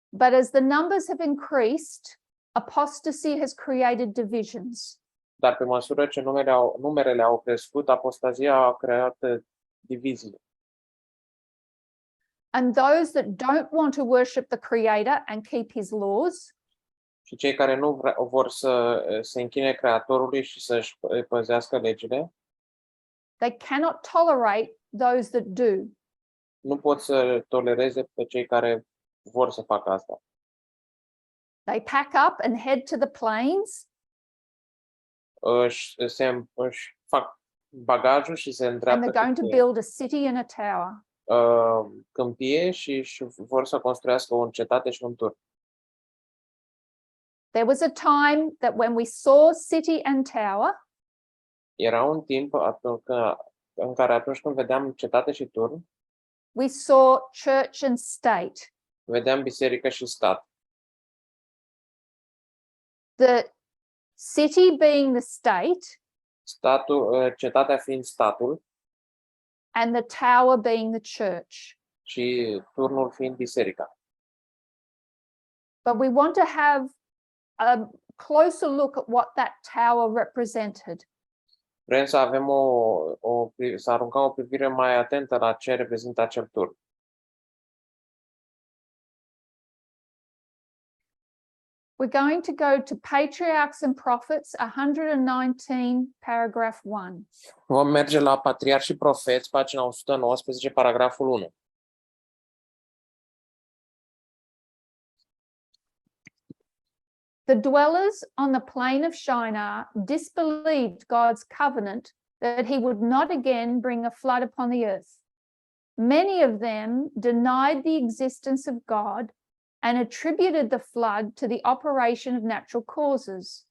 But as the numbers have increased, apostasy has created divisions. dar pe măsură ce numerele au crescut, apostazia a creat divizii. And those that don't want to worship the Creator and keep his laws, Și cei care nu vor să se închine Creatorului și să-și păzească legile, they cannot tolerate those that do. nu pot să tolereze pe cei care vor să facă asta. They pack up and head to the plains, Își fac bagajul și se and îndreaptă they're going to către build a city and a tower. câmpie și vor să construiască o cetate și un turn. There was a time that when we saw city and tower, Era un timp în care atunci când vedeam cetate și turn, we saw church and state. vedeam biserică și stat. The city being the state, cetatea fiind statul and the tower being the church. și turnul fiind biserica. But we want to have a closer look at what that tower represented. Vrem să avem să aruncăm o privire mai atentă la ce reprezintă acel turn. We're going to go to Patriarchs and Prophets 119, paragraph 1. Vom merge la Patriarhi și Profeți, pagina 119, paragraful 1. The dwellers on the plain of Shinar disbelieved God's covenant that he would not again bring a flood upon the earth. Many of them denied the existence of God and attributed the flood to the operation of natural causes.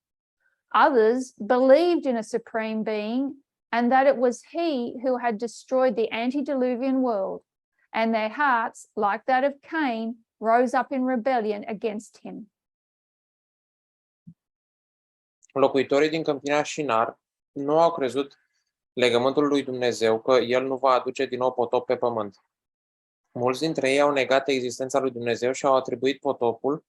Others believed in a supreme being and that it was he who had destroyed the antediluvian world, and their hearts, like that of Cain, rose up in rebellion against him. Locuitorii din câmpia Shinar nu au crezut legământul lui Dumnezeu că el nu va aduce din nou potop pe pământ. Mulți dintre ei au negat existența lui Dumnezeu și au atribuit potopul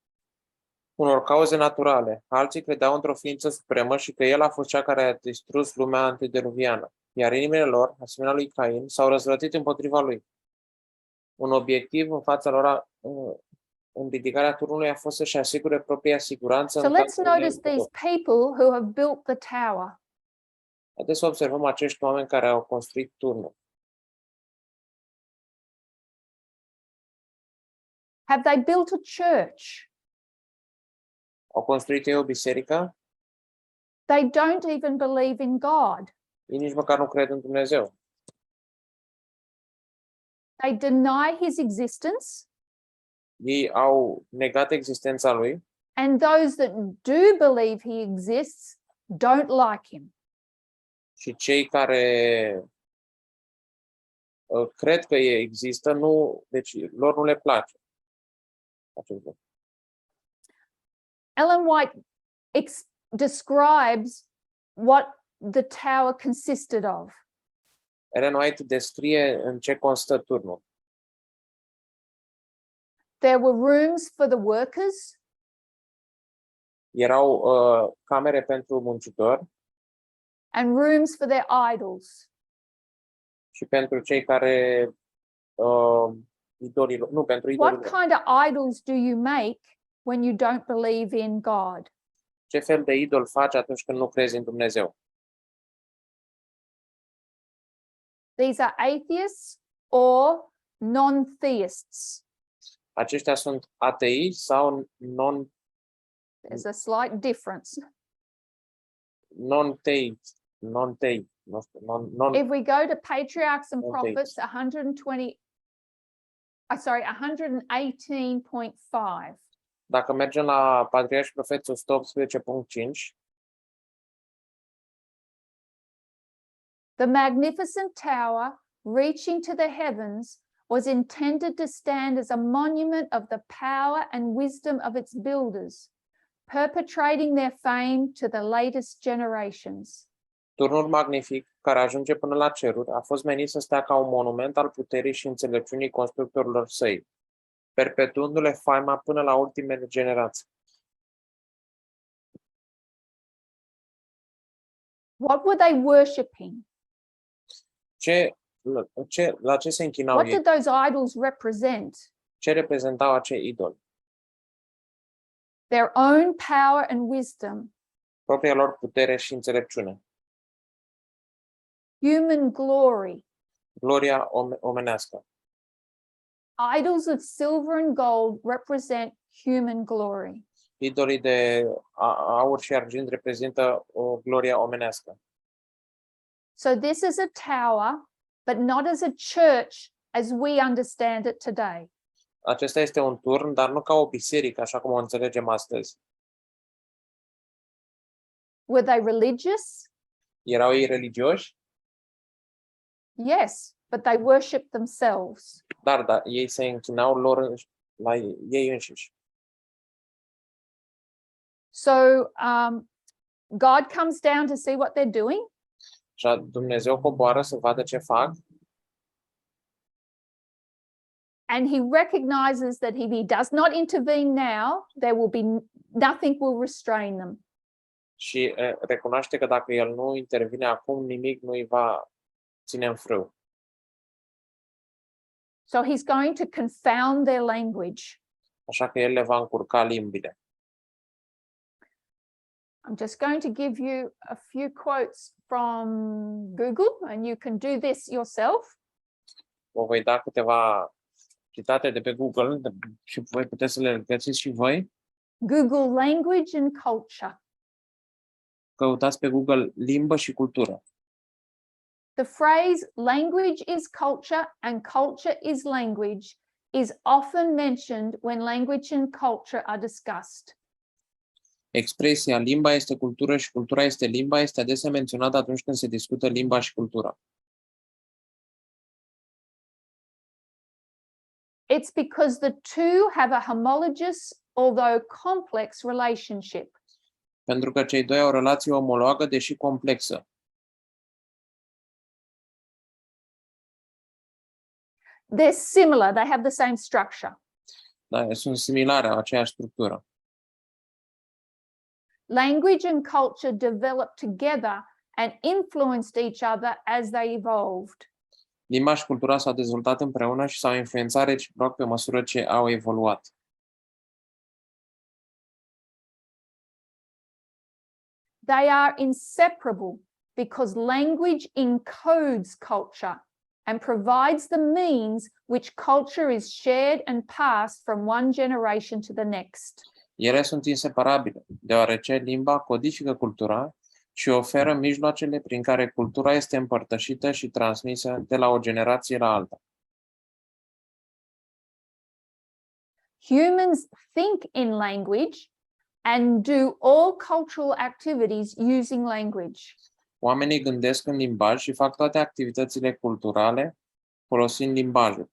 unor cauze naturale. Alții credeau într-o ființă supremă și că el a fost cea care a distrus lumea antediluviană, iar inimile lor, asemenea lui Cain, s-au răzvrătit împotriva lui. Un obiectiv în fața lor în ridicarea turnului a fost să-și asigure propria siguranță. So let's notice these people who have built the tower. Haideți să observăm acești oameni care au construit turnul. Have they built a church? Au construit ei o biserică? They don't even believe in God. Ei nici măcar nu cred în Dumnezeu. They deny his existence. Ei au negat existența lui. And those that do believe he exists don't like him. Și cei care cred că există, deci lor nu le place. Ellen White describes what the tower consisted of. Ellen White descrie în ce constă turnul. There were rooms for the workers. Erau camere pentru muncitori. And rooms for their idols. Și pentru cei care pentru idolilor. What kind of idols do you make when you don't believe in God? Ce fel de idol faci atunci când nu crezi în Dumnezeu? These are atheists or non-theists. Aceștia sunt atei sau There's a slight difference. non-tei. If we go to Patriarchs and Prophets 118.5. Dacă mergem la Patriarhi și Profeți 118.5, the magnificent tower reaching to the heavens was intended to stand as a monument of the power and wisdom of its builders, perpetuating their fame to the latest generations. turnul magnific, care ajunge până la ceruri, a fost menit să stea ca un monument al puterii și înțelepciunii constructorilor săi, perpetuându-le faima până la ultimele generații. What were they worshipping? La ce se închinau What ei? did those idols represent? Ce reprezentau acei idoli? Their own power and wisdom, Propria lor putere și înțelepciune. human glory. Gloria omenească. Idols of silver and gold represent human glory. Idolii de aur și argint reprezintă o gloria omenească. So this is a tower, but not as a church as we understand it today. Acesta este un turn, dar nu ca o biserică, așa cum o înțelegem astăzi. Were they religious? Erau ei religioși? Yes, but they worshipped themselves. Dar ei se închinau la ei înșiși. So God comes down to see what they're doing. Și Dumnezeu coboară să vadă ce fac And he recognizes that if he does not intervene now, there will be nothing will restrain them. și recunoaște că dacă el nu intervine acum, nimic nu îi va ține în frâu. So he's going to confound their language. Așa că el le va încurca limbile. I'm just going to give you a few quotes from Google, and you can do this yourself. Vă voi da câteva citate de pe Google și voi puteți să le găsiți și voi. Google language and culture. Căutați pe Google limbă și cultură. The phrase language is culture and culture is language is often mentioned when language and culture are discussed. Expresia limba este cultură și cultura este limba este adesea menționată atunci când se discută limba și cultura. It's because the two have a homologous, although complex relationship. Pentru că cei doi au o relație omologă, deși complexă. They're similar, they have the same structure. Da, sunt similare, au aceeași structură. Language and culture developed together and influenced each other as they evolved. Limba și cultura s-au dezvoltat împreună și s-au influențat reciproc pe măsură ce au evoluat. They are inseparable because language encodes culture and provides the means which culture is shared and passed from one generation to the next. Ele sunt inseparabile, deoarece limba codifică cultura și oferă mijloacele prin care cultura este împărtășită și transmisă de la o generație la alta. Humans think in language and do all cultural activities using language. Oamenii gândesc în limbaj și fac toate activitățile culturale folosind limbajul.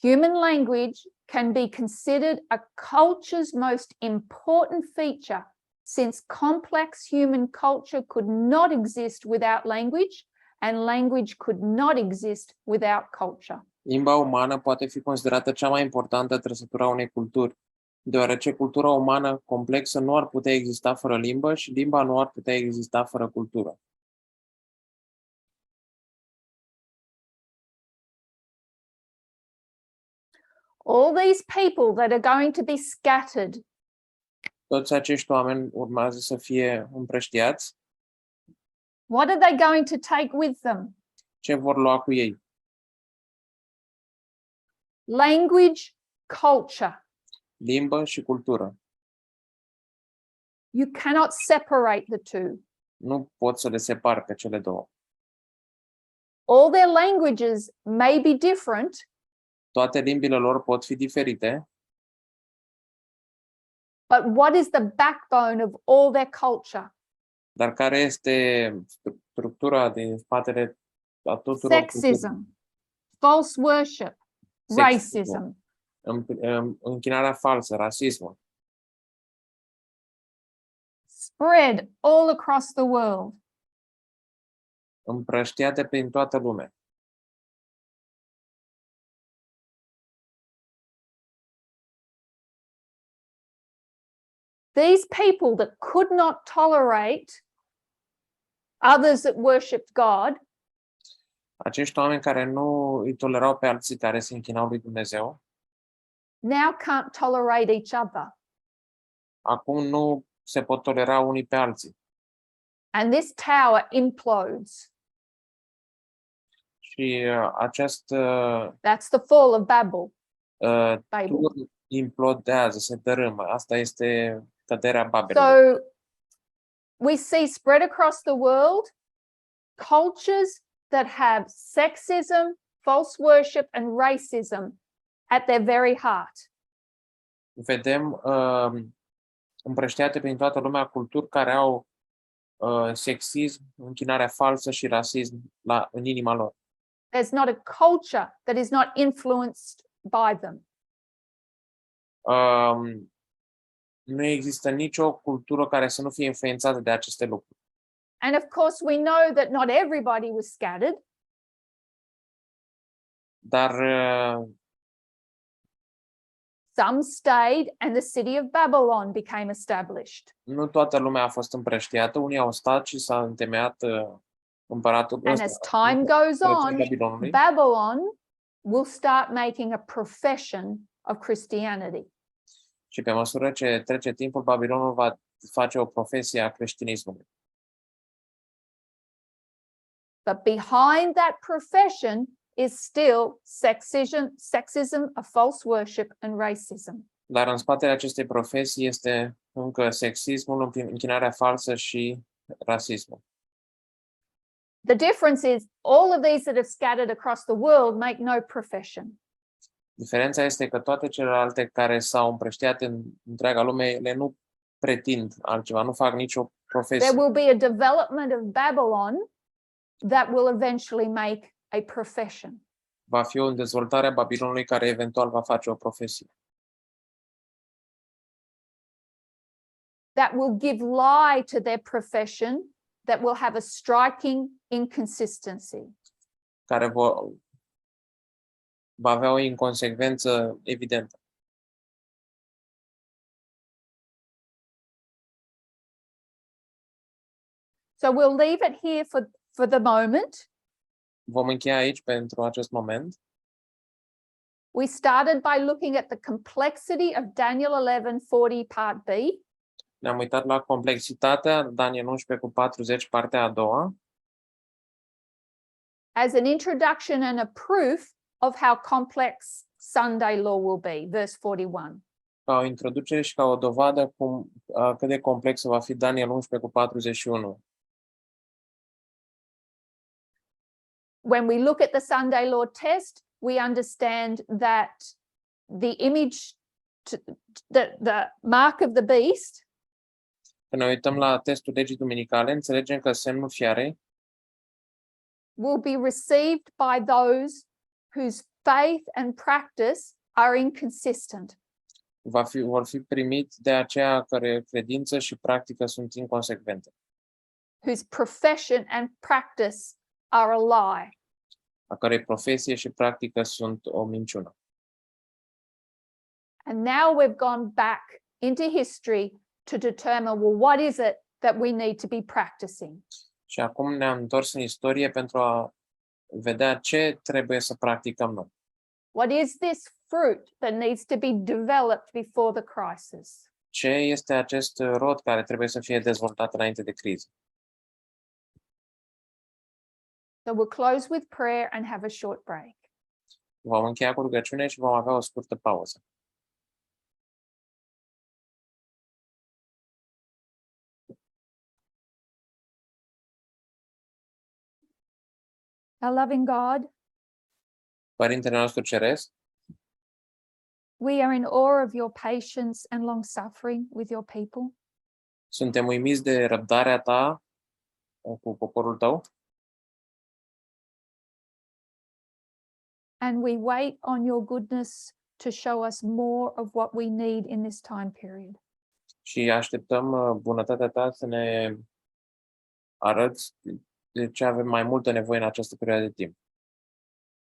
Human language can be considered a culture's most important feature, since complex human culture could not exist without language, and language could not exist without culture. Limba umană poate fi considerată cea mai importantă trăsătură a unei culturi, deoarece cultura umană complexă nu ar putea exista fără limbă și limba nu ar putea exista fără cultură. All these people that are going to be scattered, Toți acești oameni urmează să fie împrăștiați. what are they going to take with them? Ce vor lua cu ei? Language, culture. Limbă și cultură. You cannot separate the two. Nu pot să le separ pe cele două. All their languages may be different, Toate limbile lor pot fi diferite, but what is the backbone of all their culture? dar care este structura din spatele a tuturor Sexism, false worship, racism. Închinarea falsă, rasismul, Spread all across the world. împrăștiate prin toată lumea. These people that could not tolerate others that worshipped God Acești oameni care nu îi tolerau pe alții care se închinau lui Dumnezeu, now can't tolerate each other. acum nu se pot tolera unii pe alții. And this tower implodes. Și acest That's the fall of Babel. Babel. turn implodează, se dărâmă. Asta este căderea Babelului. So we see spread across the world cultures that have sexism, false worship, and racism at their very heart. Vedem împrăștiate prin toată lumea culturi care au sexism, închinarea falsă și rasism în inima lor. There's not a culture that is not influenced by them. Nu există nicio cultură care să nu fie influențată de aceste lucruri. And of course, we know that not everybody was scattered. Dar Some stayed and the city of Babylon became established. nu toată lumea a fost împrăștiată, unii au stat și s-a întemeiat împăratul And as time goes on, Babilonului. Babylon will start making a profession of Christianity. Și pe măsură ce trece timpul, Babilonul va face o profesie a creștinismului. But behind that profession is still sexism, a false worship, and racism. Dar în spatele acestei profesii este încă sexismul, închinarea falsă și rasismul. The difference is all of these that have scattered across the world make no profession. Diferența este că toate celelalte care s-au împrăștiat în întreaga lume, ele nu pretind altceva, nu fac nicio profesie. There will be a development of Babylon that will eventually make a profession. Va fi o dezvoltare a Babilonului care eventual va face o profesie. That will give lie to their profession, that will have a striking inconsistency. Care va avea o inconsecvență evidentă. So we'll leave it here for the moment. Vom încheia aici pentru acest moment. We started by looking at the complexity of Daniel 11:40 part B. Ne-am uitat la complexitatea Daniel 11:40, partea a doua, as an introduction and a proof of how complex Sunday law will be, verse 41. ca o introducere și ca o dovadă cât de complexă va fi Daniel 11:41. When we look at the Sunday law test, we understand that the image, the mark of the beast, Când ne uităm la testul legii duminicale, înțelegem că semnul fiarei will be received by those whose faith and practice are inconsistent. vor fi primit de aceia care credință și practică sunt inconsecvente, Whose profession and practice are a lie. a cărei profesie și practică sunt o minciună. And now we've gone back into history to determine, well, what is it that we need to be practicing? Și acum ne-am întors în istorie pentru a vedea ce trebuie să practicăm noi. What is this fruit that needs to be developed before the crisis? Ce este acest rod care trebuie să fie dezvoltat înainte de criză? So we'll close with prayer and have a short break. Vom încheia cu rugăciune și vom avea o scurtă pauză. Our loving God, Părintele nostru Ceresc, we are in awe of your patience and long suffering with your people. suntem uimiți de răbdarea ta cu poporul tău And we wait on your goodness to show us more of what we need in this time period. și așteptăm bunătatea ta să ne arăți de ce avem mai multă nevoie în această perioadă de timp.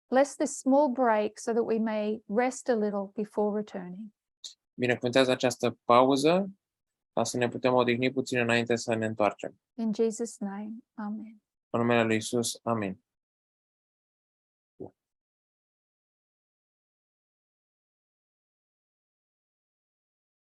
Bless this small break so that we may rest a little before returning. Binecuvântează această pauză ca să ne putem odihni puțin înainte să ne întoarcem. In Jesus' name, amen. În numele lui Iisus, amin.